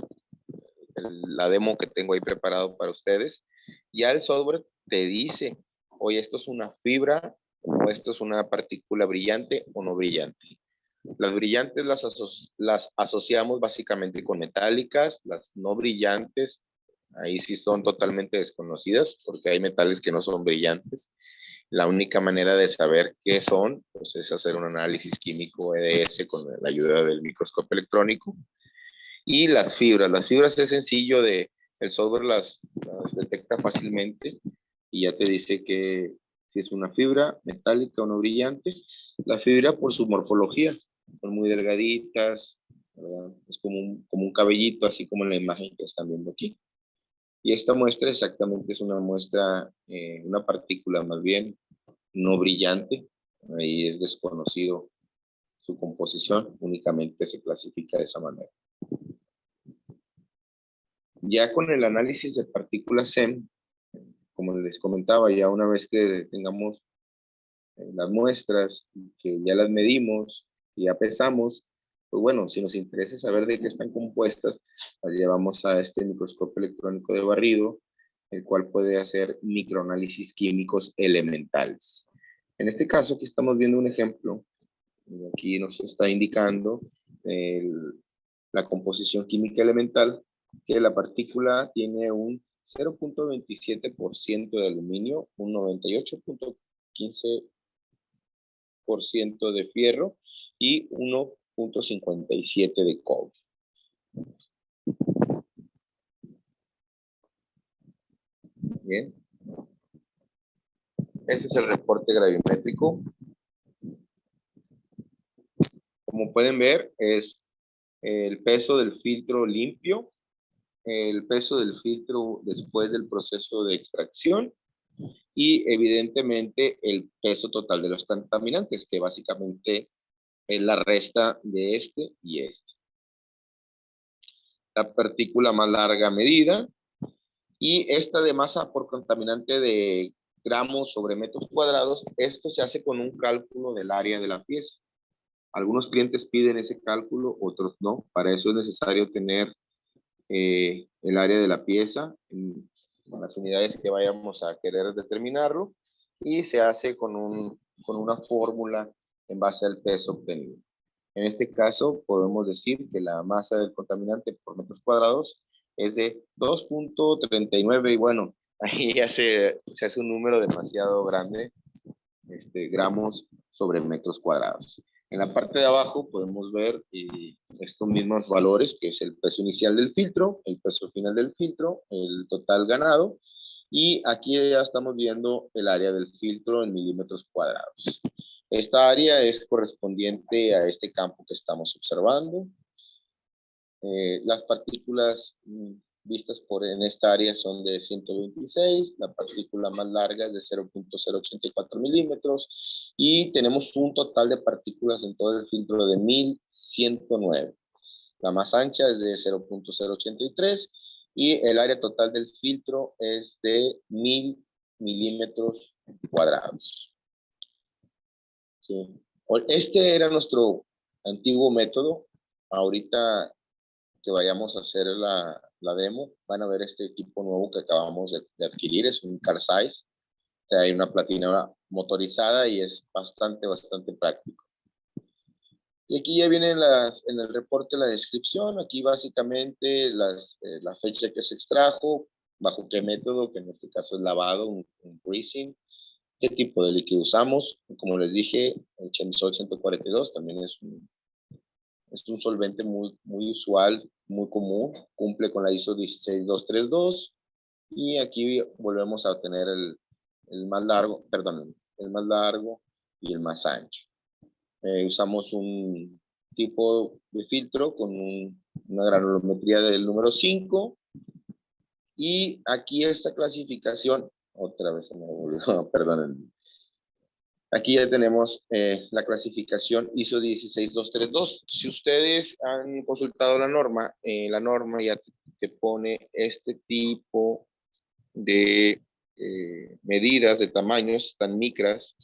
la demo que tengo ahí preparado para ustedes, ya el software te dice, oye, esto es una fibra, o esto es una partícula brillante o no brillante. Las brillantes las asociamos básicamente con metálicas, las no brillantes, ahí sí son totalmente desconocidas, porque hay metales que no son brillantes. La única manera de saber qué son, pues, es hacer un análisis químico EDS con la ayuda del microscopio electrónico. Y las fibras es sencillo el software las detecta fácilmente y ya te dice que si es una fibra metálica o no brillante. La fibra por su morfología, son muy delgaditas, ¿verdad? Es como un cabellito, así como en la imagen que están viendo aquí. Y esta muestra exactamente es una muestra, una partícula más bien no brillante. Ahí es desconocido su composición, únicamente se clasifica de esa manera. Ya con el análisis de partículas SEM, como les comentaba, ya una vez que tengamos las muestras, que ya las medimos, que ya pesamos, pues bueno, si nos interesa saber de qué están compuestas, las llevamos a este microscopio electrónico de barrido, el cual puede hacer microanálisis químicos elementales. En este caso, aquí estamos viendo un ejemplo. Aquí nos está indicando la composición química elemental, que la partícula tiene un 0.27% de aluminio, un 98.15% de fierro y 1.57 de cobre. Bien. Ese es el reporte gravimétrico. Como pueden ver, es el peso del filtro limpio, el peso del filtro después del proceso de extracción y evidentemente el peso total de los contaminantes, que básicamente es la resta de este y este. La partícula más larga medida y esta de masa por contaminante de gramos sobre metros cuadrados, esto se hace con un cálculo del área de la pieza. Algunos clientes piden ese cálculo, otros no. Para eso es necesario tener el área de la pieza en las unidades que vayamos a querer determinarlo y se hace con una fórmula en base al peso obtenido. En este caso podemos decir que la masa del contaminante por metros cuadrados es de 2.39 y bueno, ahí ya se hace un número demasiado grande, gramos sobre metros cuadrados. En la parte de abajo podemos ver estos mismos valores, que es el peso inicial del filtro, el peso final del filtro, el total ganado, y aquí ya estamos viendo el área del filtro en milímetros cuadrados. Esta área es correspondiente a este campo que estamos observando. Las partículas vistas en esta área son de 126, la partícula más larga es de 0.084 milímetros y tenemos un total de partículas en todo el filtro de 1109. La más ancha es de 0.083 y el área total del filtro es de 1000 milímetros cuadrados. Sí. Este era nuestro antiguo método. Ahorita que vayamos a hacer la demo, van a ver este equipo nuevo que acabamos de adquirir, es un car size, o sea, hay una platina motorizada y es bastante práctico. Y aquí ya viene en el reporte la descripción, aquí básicamente la fecha que se extrajo, bajo qué método, que en este caso es lavado, un greasing, qué tipo de líquido usamos, como les dije, el Chemisol 142 también es un solvente muy usual, muy común, cumple con la ISO 16232 y aquí volvemos a obtener el más largo y el más ancho. Usamos un tipo de filtro con una granulometría del número 5 Y aquí esta clasificación, otra vez se me volvió, perdonen. Aquí ya tenemos la clasificación ISO 16232. Si ustedes han consultado la norma ya te pone este tipo de medidas de tamaños tan micras,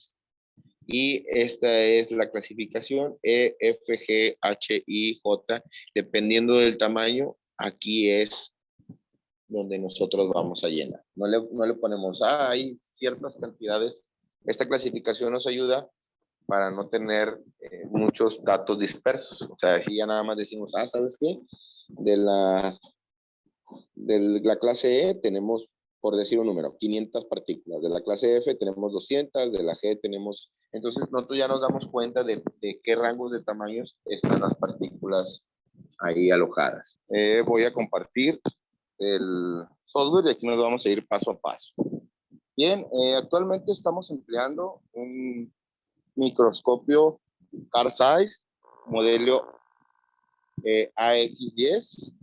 y esta es la clasificación E, F, G, H, I, J. Dependiendo del tamaño, aquí es donde nosotros vamos a llenar. No le ponemos, hay ciertas cantidades. Esta clasificación nos ayuda para no tener muchos datos dispersos. O sea, aquí ya nada más decimos, ¿sabes qué? De la clase E tenemos, por decir un número, 500 partículas. De la clase F tenemos 200, de la G tenemos... Entonces nosotros ya nos damos cuenta de qué rangos de tamaños están las partículas ahí alojadas. Voy a compartir el software y aquí nos vamos a ir paso a paso. Bien, actualmente estamos empleando un microscopio Carl Zeiss, modelo AX10.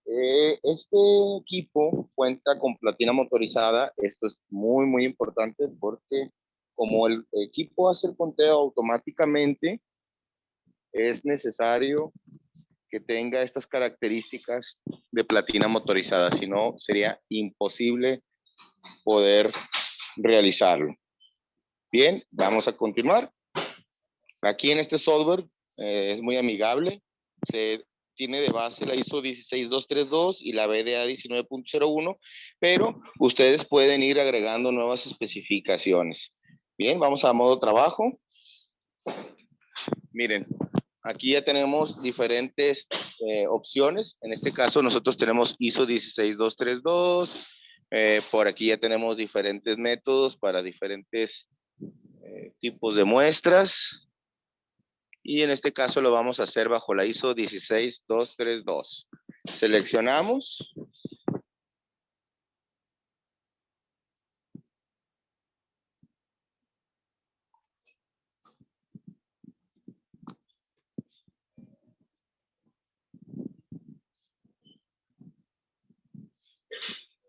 Este equipo cuenta con platina motorizada. Esto es muy, muy importante porque como el equipo hace el conteo automáticamente, es necesario que tenga estas características de platina motorizada, si no sería imposible poder realizarlo. Bien, vamos a continuar. Aquí en este software es muy amigable, tiene de base la ISO 16232 y la BDA 19.01, pero ustedes pueden ir agregando nuevas especificaciones. Bien, vamos a modo trabajo. Miren, aquí ya tenemos diferentes opciones. En este caso nosotros tenemos ISO 16232. Por aquí ya tenemos diferentes métodos para diferentes tipos de muestras. Y en este caso lo vamos a hacer bajo la ISO 16232. Seleccionamos.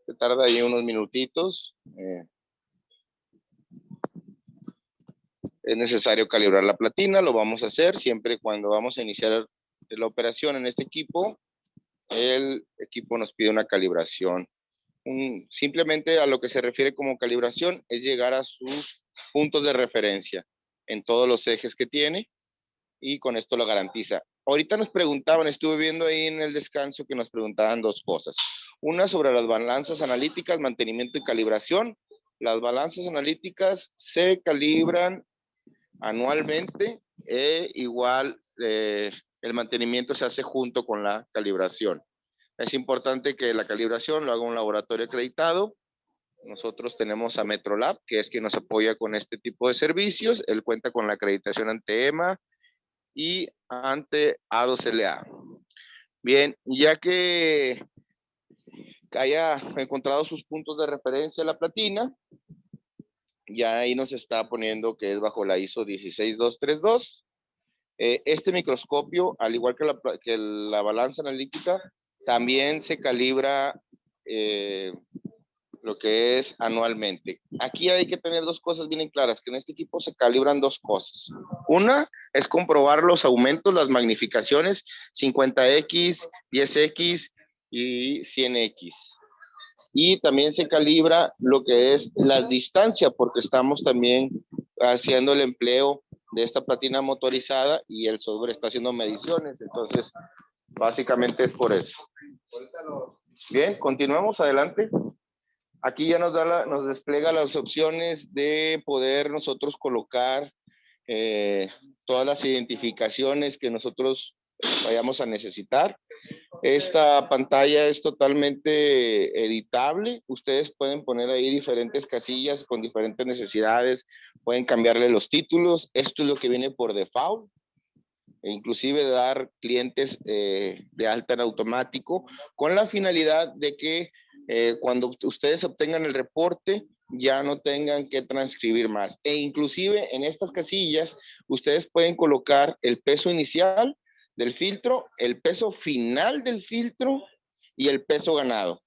Se tarda ahí unos minutitos. Es necesario calibrar la platina, lo vamos a hacer siempre cuando vamos a iniciar la operación en este equipo. El equipo nos pide una calibración. Simplemente a lo que se refiere como calibración es llegar a sus puntos de referencia en todos los ejes que tiene y con esto lo garantiza. Ahorita nos preguntaban, estuve viendo ahí en el descanso que nos preguntaban dos cosas. Una sobre las balanzas analíticas, mantenimiento y calibración. Las balanzas analíticas se calibran anualmente igual el mantenimiento se hace junto con la calibración. Es importante que la calibración lo haga un laboratorio acreditado. Nosotros tenemos a Metrolab, que es quien nos apoya con este tipo de servicios. Él cuenta con la acreditación ante EMA y ante A2LA. Bien, ya que haya encontrado sus puntos de referencia la platina, ya ahí nos está poniendo que es bajo la ISO 16232. Este microscopio, al igual que la balanza analítica, también se calibra lo que es anualmente. Aquí hay que tener dos cosas bien claras, que en este equipo se calibran dos cosas. Una es comprobar los aumentos, las magnificaciones, 50X, 10X y 100X. Y también se calibra lo que es las distancias, porque estamos también haciendo el empleo de esta platina motorizada y el software está haciendo mediciones. Entonces, básicamente es por eso. Bien, continuamos adelante. Aquí ya nos despliega las opciones de poder nosotros colocar todas las identificaciones que nosotros vayamos a necesitar. Esta pantalla es totalmente editable. Ustedes pueden poner ahí diferentes casillas con diferentes necesidades. Pueden cambiarle los títulos. Esto es lo que viene por default. E inclusive dar clientes de alta en automático con la finalidad de que cuando ustedes obtengan el reporte ya no tengan que transcribir más. E inclusive en estas casillas ustedes pueden colocar el peso inicial del filtro, el peso final del filtro y el peso ganado.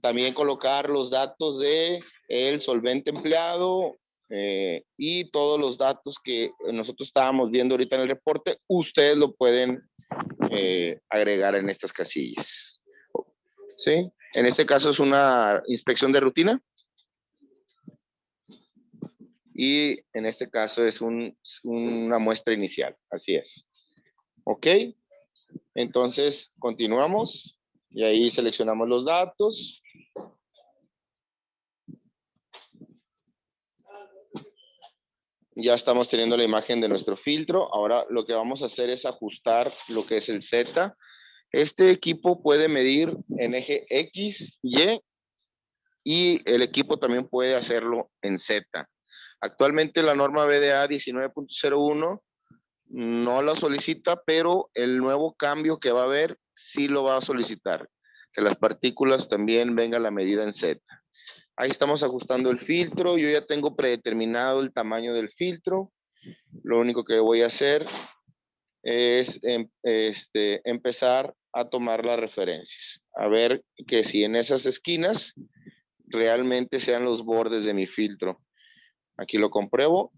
también colocar los datos de el solvente empleado y todos los datos que nosotros estábamos viendo ahorita en el reporte, ustedes lo pueden agregar en estas casillas. ¿Sí? En este caso es una inspección de rutina. Y en este caso es una muestra inicial. Así es. ¿Ok? Entonces, continuamos. Y ahí seleccionamos los datos. Ya estamos teniendo la imagen de nuestro filtro. Ahora lo que vamos a hacer es ajustar lo que es el Z. Este equipo puede medir en eje X, y el equipo también puede hacerlo en Z. Actualmente la norma BDA 19.01 no lo solicita, pero el nuevo cambio que va a haber sí lo va a solicitar. Que las partículas también venga la medida en Z. Ahí estamos ajustando el filtro. Yo ya tengo predeterminado el tamaño del filtro. Lo único que voy a hacer es empezar a tomar las referencias. A ver que si en esas esquinas realmente sean los bordes de mi filtro. Aquí lo compruebo.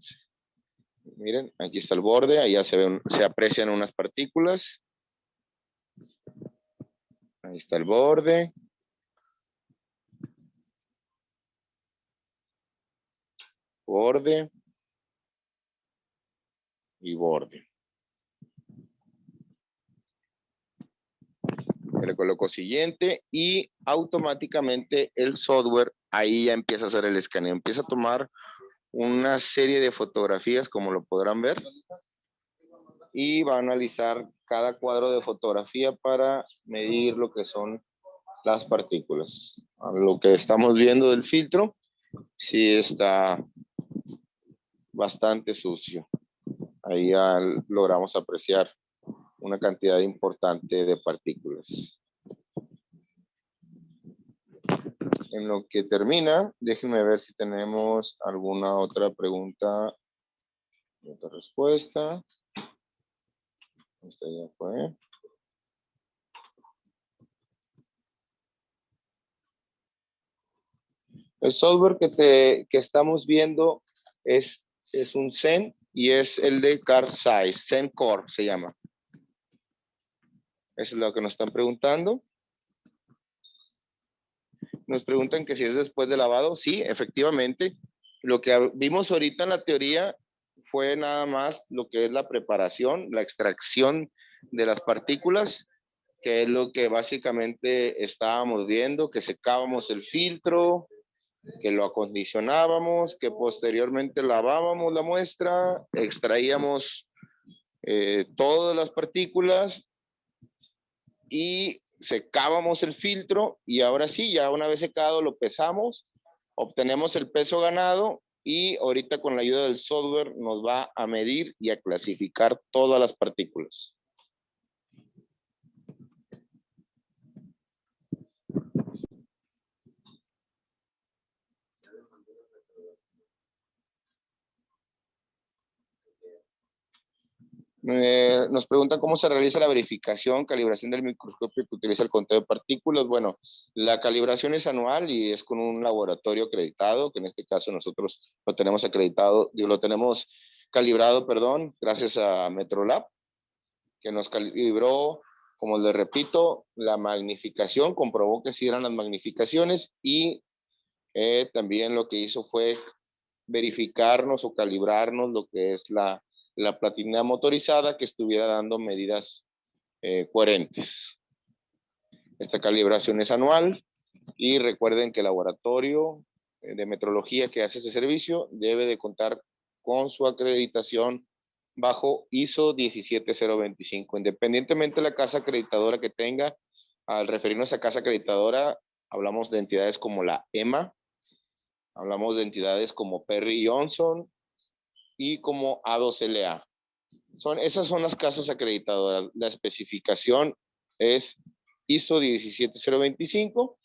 Miren, aquí está el borde, ahí ya se aprecian unas partículas. Ahí está el borde. Borde. Y borde. Le coloco siguiente y automáticamente el software ahí ya empieza a hacer el escaneo. Empieza a tomar una serie de fotografías, como lo podrán ver, y va a analizar cada cuadro de fotografía para medir lo que son las partículas. Lo que estamos viendo del filtro sí está bastante sucio. Ahí ya logramos apreciar una cantidad importante de partículas. En lo que termina, déjenme ver si tenemos alguna otra pregunta, otra respuesta. Esta ya fue. El software que estamos viendo es un Zen y es el de Car Size, Zen Core se llama. Eso es lo que nos están preguntando. Nos preguntan que si es después de lavado. Sí, efectivamente. Lo que vimos ahorita en la teoría fue nada más lo que es la preparación, la extracción de las partículas, que es lo que básicamente estábamos viendo, que secábamos el filtro, que lo acondicionábamos, que posteriormente lavábamos la muestra, extraíamos todas las partículas y secábamos el filtro, y ahora sí, ya una vez secado lo pesamos, obtenemos el peso ganado y ahorita con la ayuda del software nos va a medir y a clasificar todas las partículas. Nos preguntan cómo se realiza la verificación, calibración del microscopio que utiliza el conteo de partículas. Bueno, la calibración es anual y es con un laboratorio acreditado, que en este caso nosotros lo tenemos acreditado, lo tenemos calibrado, perdón, gracias a Metrolab, que nos calibró, como les repito, la magnificación, comprobó que sí eran las magnificaciones, y también lo que hizo fue verificarnos o calibrarnos lo que es la platina motorizada, que estuviera dando medidas coherentes. Esta calibración es anual y recuerden que el laboratorio de metrología que hace ese servicio debe de contar con su acreditación bajo ISO 17025. Independientemente de la casa acreditadora que tenga, al referirnos a casa acreditadora, hablamos de entidades como la EMA, hablamos de entidades como Perry Johnson y como A2LA. Esas son las casas acreditadoras. La especificación es ISO 17025.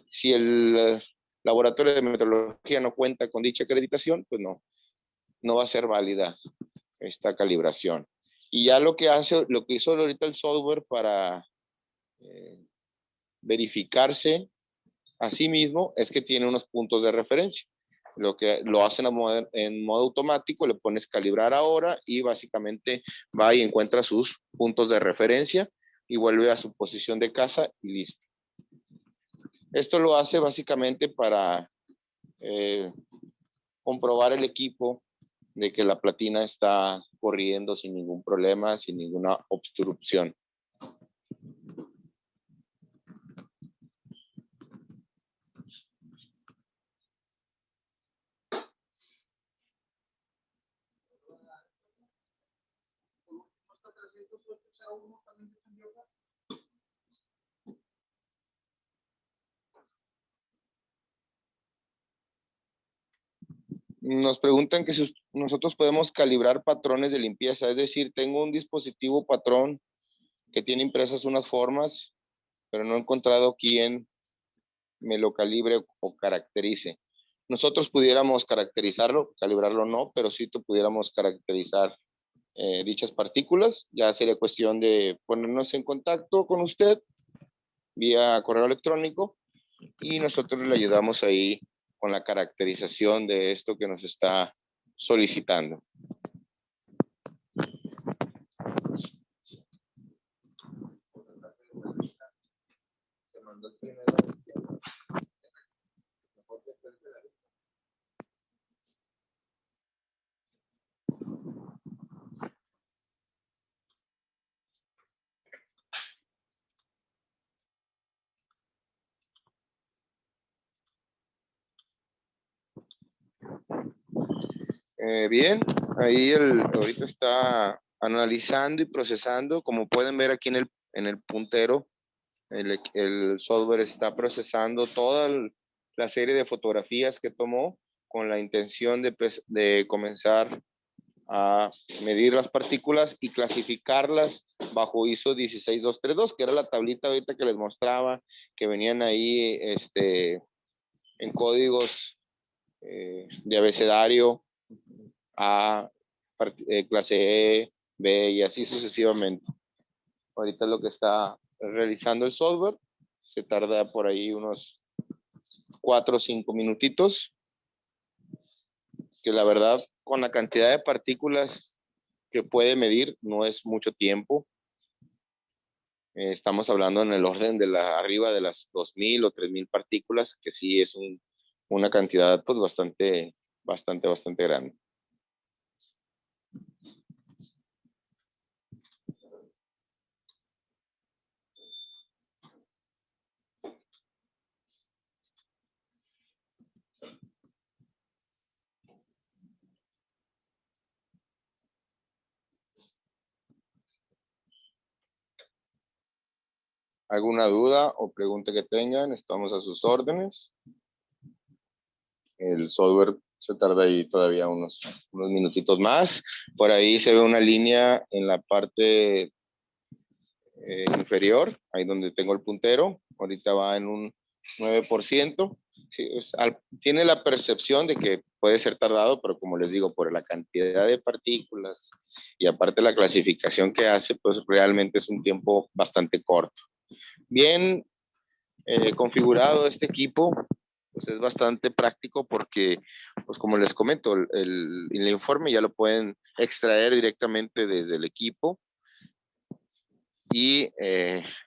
Si el laboratorio de metrología no cuenta con dicha acreditación, pues no va a ser válida esta calibración. Y ya lo que hizo ahorita el software para verificarse Asimismo, es que tiene unos puntos de referencia. Lo que lo hacen en modo automático, le pones calibrar ahora y básicamente va y encuentra sus puntos de referencia y vuelve a su posición de casa y listo. Esto lo hace básicamente para comprobar el equipo de que la platina está corriendo sin ningún problema, sin ninguna obstrucción. Nos preguntan que si nosotros podemos calibrar patrones de limpieza, es decir, tengo un dispositivo patrón que tiene impresas unas formas, pero no he encontrado quién me lo calibre o caracterice. Nosotros pudiéramos caracterizarlo, calibrarlo no, pero sí pudiéramos caracterizar dichas partículas. Ya sería cuestión de ponernos en contacto con usted vía correo electrónico y nosotros le ayudamos ahí con la caracterización de esto que nos está solicitando. Bien, ahí ahorita está analizando y procesando. Como pueden ver aquí en el puntero, el software está procesando toda la serie de fotografías que tomó con la intención de comenzar a medir las partículas y clasificarlas bajo ISO 16232, que era la tablita ahorita que les mostraba, que venían ahí en códigos de abecedario A, clase E, B y así sucesivamente. Ahorita es lo que está realizando el software. Se tarda por ahí unos 4 o 5 minutitos, que la verdad con la cantidad de partículas que puede medir no es mucho tiempo. Estamos hablando en el orden de arriba de las 2000 o 3000 partículas, que sí es una cantidad pues bastante grande. ¿Alguna duda o pregunta que tengan? Estamos a sus órdenes. El software se tarda ahí todavía unos minutitos más. Por ahí se ve una línea en la parte inferior, ahí donde tengo el puntero. Ahorita va en un 9%. Sí, tiene la percepción de que puede ser tardado, pero como les digo, por la cantidad de partículas y aparte la clasificación que hace, pues realmente es un tiempo bastante corto. Bien configurado este equipo, pues es bastante práctico porque, pues como les comento, el informe ya lo pueden extraer directamente desde el equipo y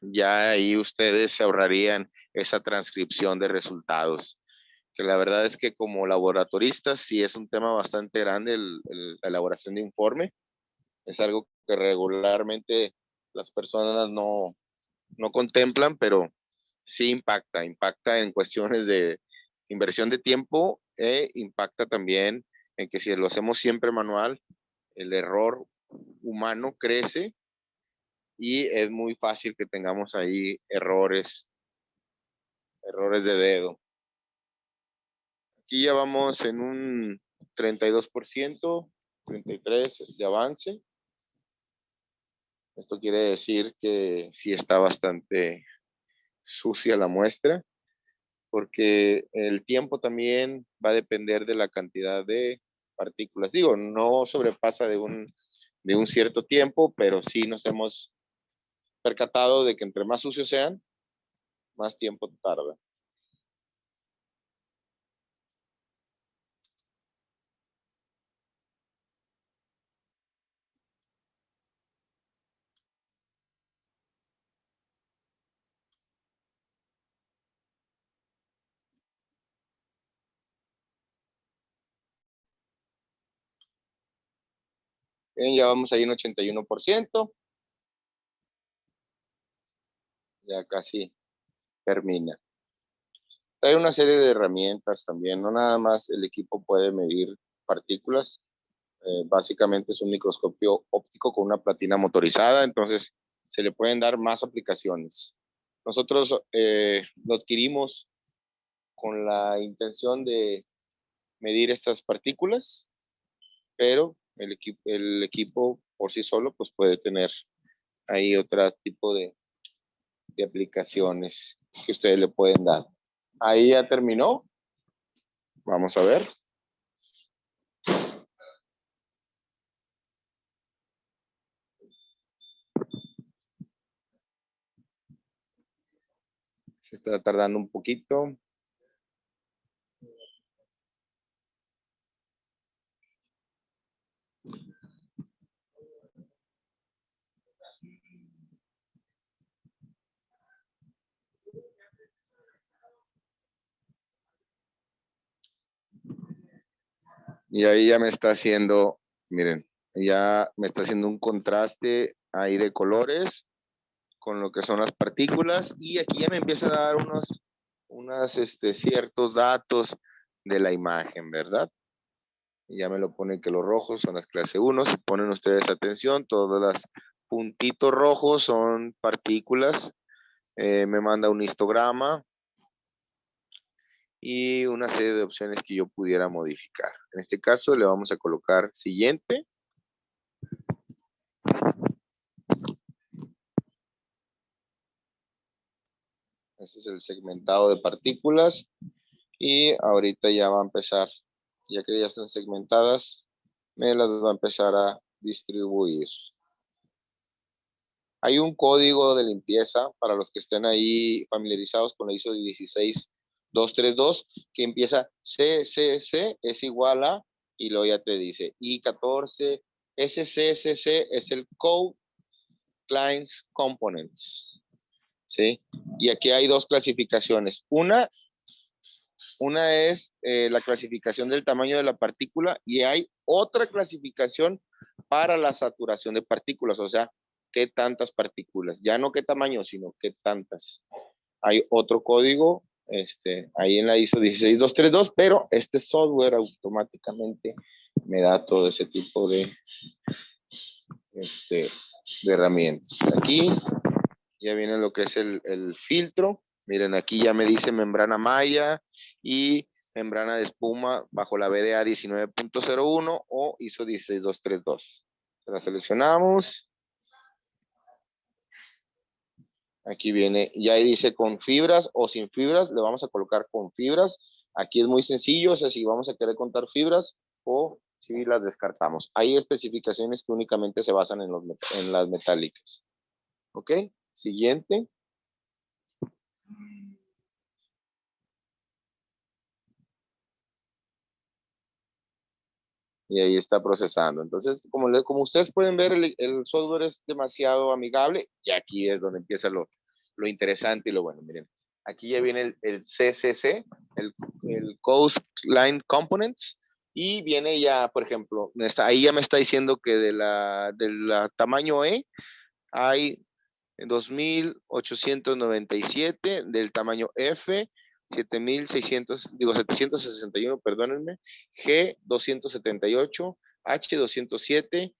ya ahí ustedes se ahorrarían esa transcripción de resultados. Que la verdad es que como laboratoristas sí es un tema bastante grande la elaboración de informe. Es algo que regularmente las personas no contemplan, pero sí impacta en cuestiones de inversión de tiempo e impacta también en que si lo hacemos siempre manual, el error humano crece y es muy fácil que tengamos ahí errores de dedo. Aquí ya vamos en un 32%, 33% de avance. Esto quiere decir que sí está bastante sucia la muestra, porque el tiempo también va a depender de la cantidad de partículas. Digo, no sobrepasa de un cierto tiempo, pero sí nos hemos percatado de que entre más sucios sean, más tiempo tarda. Bien, ya vamos ahí en 81%. Ya casi termina. Hay una serie de herramientas también, no nada más el equipo puede medir partículas. Básicamente es un microscopio óptico con una platina motorizada, entonces se le pueden dar más aplicaciones. Nosotros lo adquirimos con la intención de medir estas partículas, pero el equipo por sí solo pues puede tener ahí otro tipo de aplicaciones que ustedes le pueden dar. Ahí ya terminó. Vamos a ver. Se está tardando un poquito. Y ahí ya me está haciendo, miren, ya me está haciendo un contraste ahí de colores con lo que son las partículas y aquí ya me empieza a dar ciertos datos de la imagen, ¿verdad? Y ya me lo pone que los rojos son las clase 1. Si ponen ustedes atención, todos los puntitos rojos son partículas. Me manda un histograma y una serie de opciones que yo pudiera modificar. En este caso le vamos a colocar siguiente. Este es el segmentado de partículas y ahorita ya va a empezar, ya que ya están segmentadas, me las va a empezar a distribuir. Hay un código de limpieza para los que estén ahí familiarizados con la ISO 16232 que empieza CCC es igual a, y luego ya te dice I14, SCCC es el Code Clients Components, ¿sí? Y aquí hay dos clasificaciones. Una es la clasificación del tamaño de la partícula y hay otra clasificación para la saturación de partículas, o sea, qué tantas partículas, ya no qué tamaño, sino qué tantas. Hay otro código ahí en la ISO 16232, pero este software automáticamente me da todo ese tipo de herramientas. Aquí ya viene lo que es el filtro. Miren, aquí ya me dice membrana malla y membrana de espuma bajo la BDA 19.01 o ISO 16232. La seleccionamos. Aquí viene, ya ahí dice con fibras o sin fibras, le vamos a colocar con fibras. Aquí es muy sencillo, o sea, si vamos a querer contar fibras o si las descartamos. Hay especificaciones que únicamente se basan en las metálicas. ¿Ok? Siguiente. Y ahí está procesando. Entonces, como ustedes pueden ver, el software es demasiado amigable y aquí es donde empieza lo interesante y lo bueno. Miren, aquí ya viene el CCC, el Coast Line Components, y viene ya, por ejemplo, ahí ya me está diciendo que de la tamaño E hay 2.897, del tamaño F 761, perdónenme, G 278, H 207,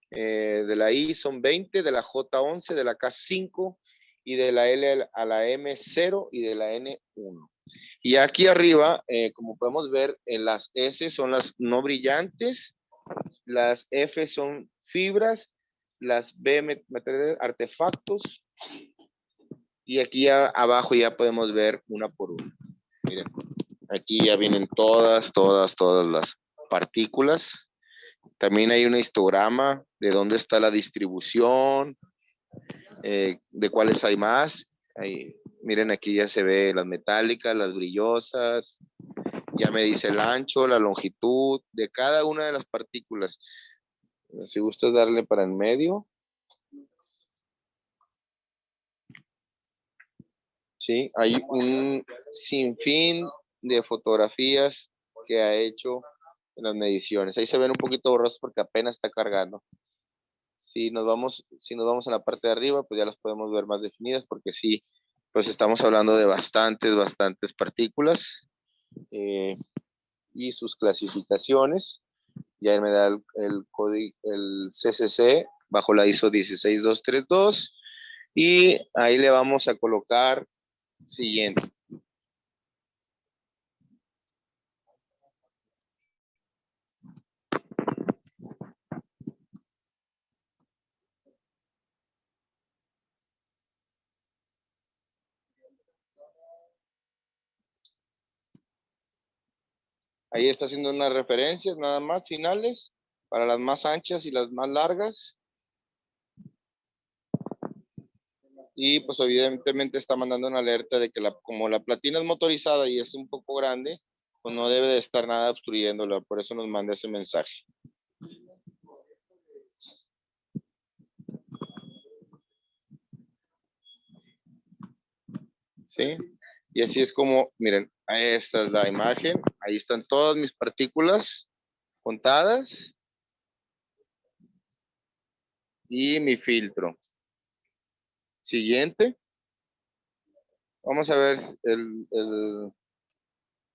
de la I son 20, de la J 11, de la K 5 y de la L a la M 0 y de la N 1. Y aquí arriba, como podemos ver, las S son las no brillantes, las F son fibras, las B materiales, artefactos, y aquí abajo ya podemos ver una por una. Miren, aquí ya vienen todas las partículas. También hay un histograma de dónde está la distribución, de cuáles hay más. Ahí, miren, aquí ya se ve las metálicas, las brillosas. Ya me dice el ancho, la longitud de cada una de las partículas. Si gustas darle para en medio. Sí, hay un sinfín de fotografías que ha hecho en las mediciones. Ahí se ven un poquito borrosos porque apenas está cargando. Si nos vamos a la parte de arriba, pues ya las podemos ver más definidas, porque sí, pues estamos hablando de bastantes partículas y sus clasificaciones. Ya me da el código, el CCC bajo la ISO 16232, y ahí le vamos a colocar siguiente. Ahí está haciendo unas referencias nada más finales para las más anchas y las más largas. Y pues evidentemente está mandando una alerta de que como la platina es motorizada y es un poco grande, pues no debe de estar nada obstruyéndola. Por eso nos manda ese mensaje. ¿Sí? Y así es como, miren, esta es la imagen. Ahí están todas mis partículas contadas y mi filtro. Siguiente. Vamos a ver el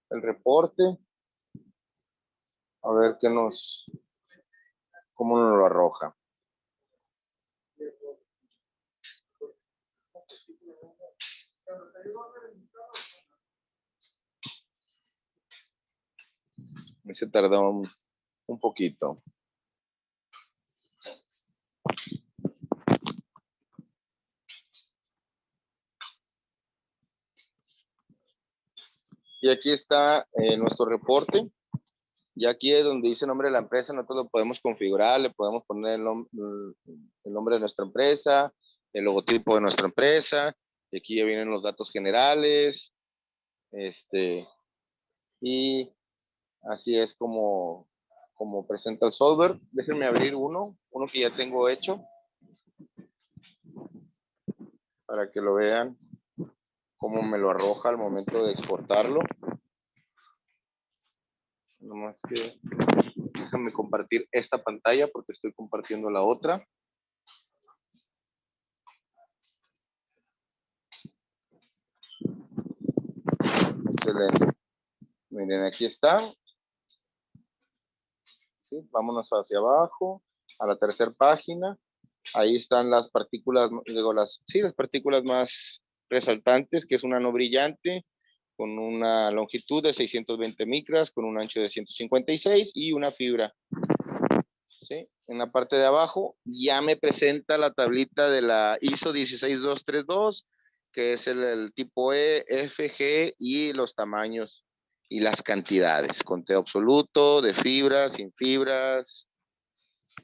reporte. A ver cómo nos lo arroja. Se tardó un poquito. Y aquí está nuestro reporte. Y aquí es donde dice el nombre de la empresa. Nosotros lo podemos configurar, le podemos poner el nombre de nuestra empresa, el logotipo de nuestra empresa. Y aquí ya vienen los datos generales. Y así es como presenta el software. Déjenme abrir uno que ya tengo hecho, para que lo vean cómo me lo arroja al momento de exportarlo. Nomás que déjame compartir esta pantalla porque estoy compartiendo la otra. Excelente. Miren, aquí está. ¿Sí? Vámonos hacia abajo, a la tercera página. Ahí están las partículas, digo, las partículas más resaltantes, que es una no brillante, con una longitud de 620 micras, con un ancho de 156 y una fibra. ¿Sí? En la parte de abajo ya me presenta la tablita de la ISO 16232, que es el tipo E, F, G y los tamaños y las cantidades, conteo absoluto, de fibras, sin fibras.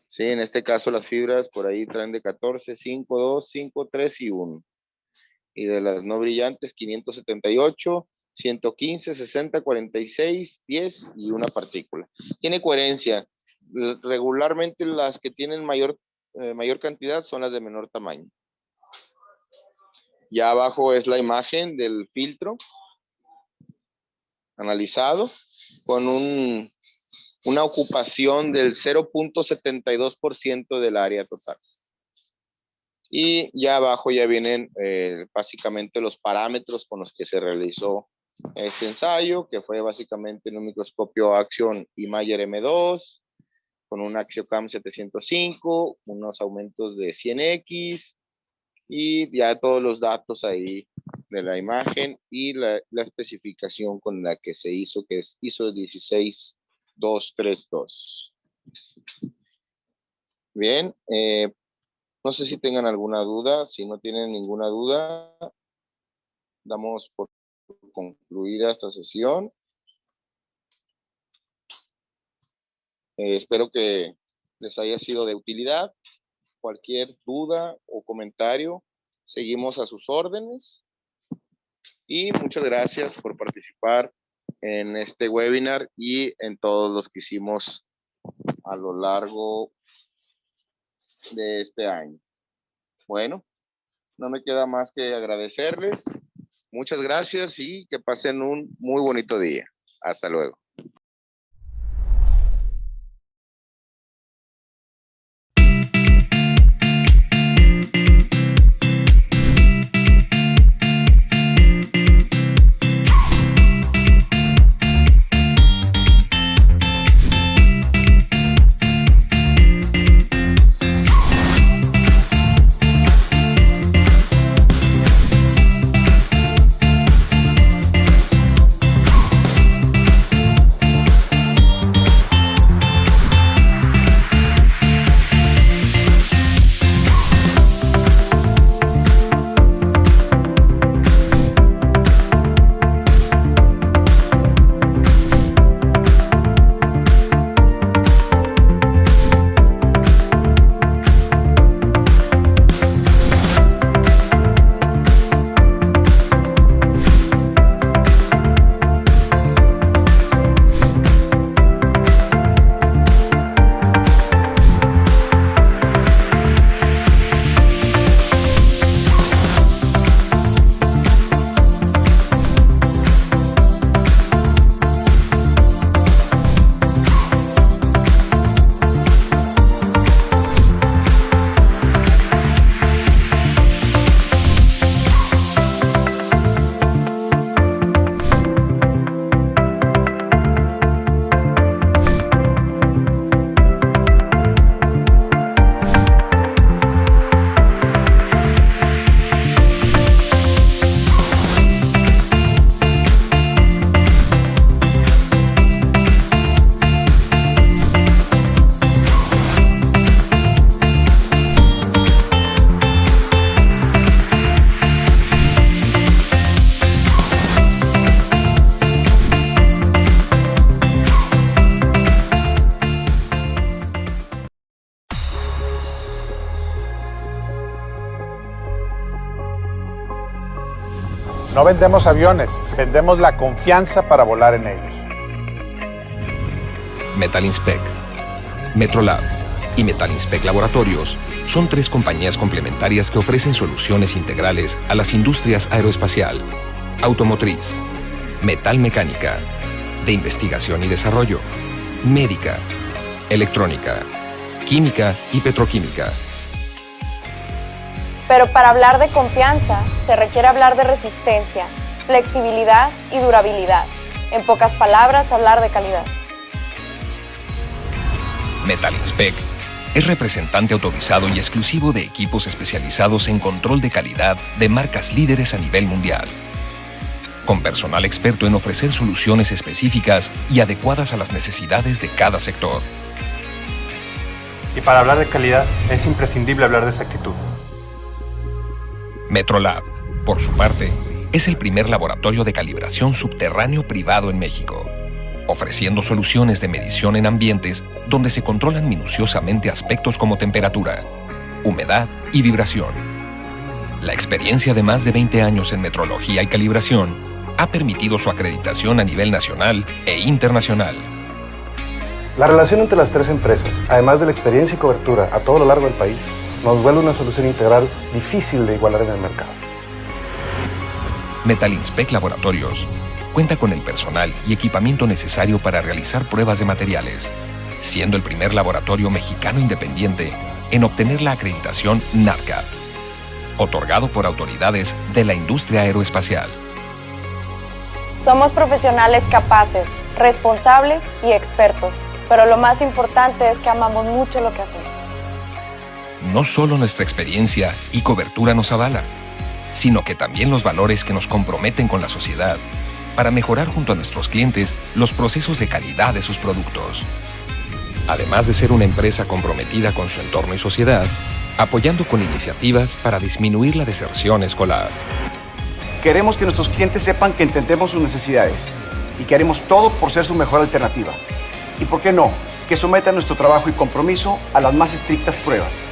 Sí, en este caso las fibras por ahí traen de 14, 5, 2, 5, 3 y 1. Y de las no brillantes, 578, 115, 60, 46, 10 y una partícula. Tiene coherencia. Regularmente las que tienen mayor cantidad son las de menor tamaño. Ya abajo es la imagen del filtro analizado con una ocupación del 0.72% del área total. Y ya abajo ya vienen básicamente los parámetros con los que se realizó este ensayo, que fue básicamente en un microscopio Axion Imager M2, con un Axiocam 705, unos aumentos de 100x, y ya todos los datos ahí de la imagen y la especificación con la que se hizo, que es ISO 16232. Bien, no sé si tengan alguna duda. Si no tienen ninguna duda, damos por concluida esta sesión. Espero que les haya sido de utilidad. Cualquier duda o comentario, seguimos a sus órdenes. Y muchas gracias por participar en este webinar y en todos los que hicimos a lo largo de este año. Bueno, no me queda más que agradecerles. Muchas gracias y que pasen un muy bonito día. Hasta luego. No vendemos aviones, vendemos la confianza para volar en ellos. Metalinspec, Metrolab y Metalinspec Laboratorios son 3 compañías complementarias que ofrecen soluciones integrales a las industrias aeroespacial, automotriz, metalmecánica, de investigación y desarrollo, médica, electrónica, química y petroquímica. Pero para hablar de confianza, se requiere hablar de resistencia, flexibilidad y durabilidad. En pocas palabras, hablar de calidad. Metalinspec es representante autorizado y exclusivo de equipos especializados en control de calidad de marcas líderes a nivel mundial, con personal experto en ofrecer soluciones específicas y adecuadas a las necesidades de cada sector. Y para hablar de calidad, es imprescindible hablar de exactitud. Metrolab, por su parte, es el primer laboratorio de calibración subterráneo privado en México, ofreciendo soluciones de medición en ambientes donde se controlan minuciosamente aspectos como temperatura, humedad y vibración. La experiencia de más de 20 años en metrología y calibración ha permitido su acreditación a nivel nacional e internacional. La relación entre las 3 empresas, además de la experiencia y cobertura a todo lo largo del país, nos vuelve una solución integral difícil de igualar en el mercado. Metalinspec Laboratorios cuenta con el personal y equipamiento necesario para realizar pruebas de materiales, siendo el primer laboratorio mexicano independiente en obtener la acreditación NADCAP, otorgado por autoridades de la industria aeroespacial. Somos profesionales capaces, responsables y expertos, pero lo más importante es que amamos mucho lo que hacemos. No solo nuestra experiencia y cobertura nos avala, sino que también los valores que nos comprometen con la sociedad para mejorar junto a nuestros clientes los procesos de calidad de sus productos. Además de ser una empresa comprometida con su entorno y sociedad, apoyando con iniciativas para disminuir la deserción escolar. Queremos que nuestros clientes sepan que entendemos sus necesidades y que haremos todo por ser su mejor alternativa. Y por qué no, que sometan nuestro trabajo y compromiso a las más estrictas pruebas.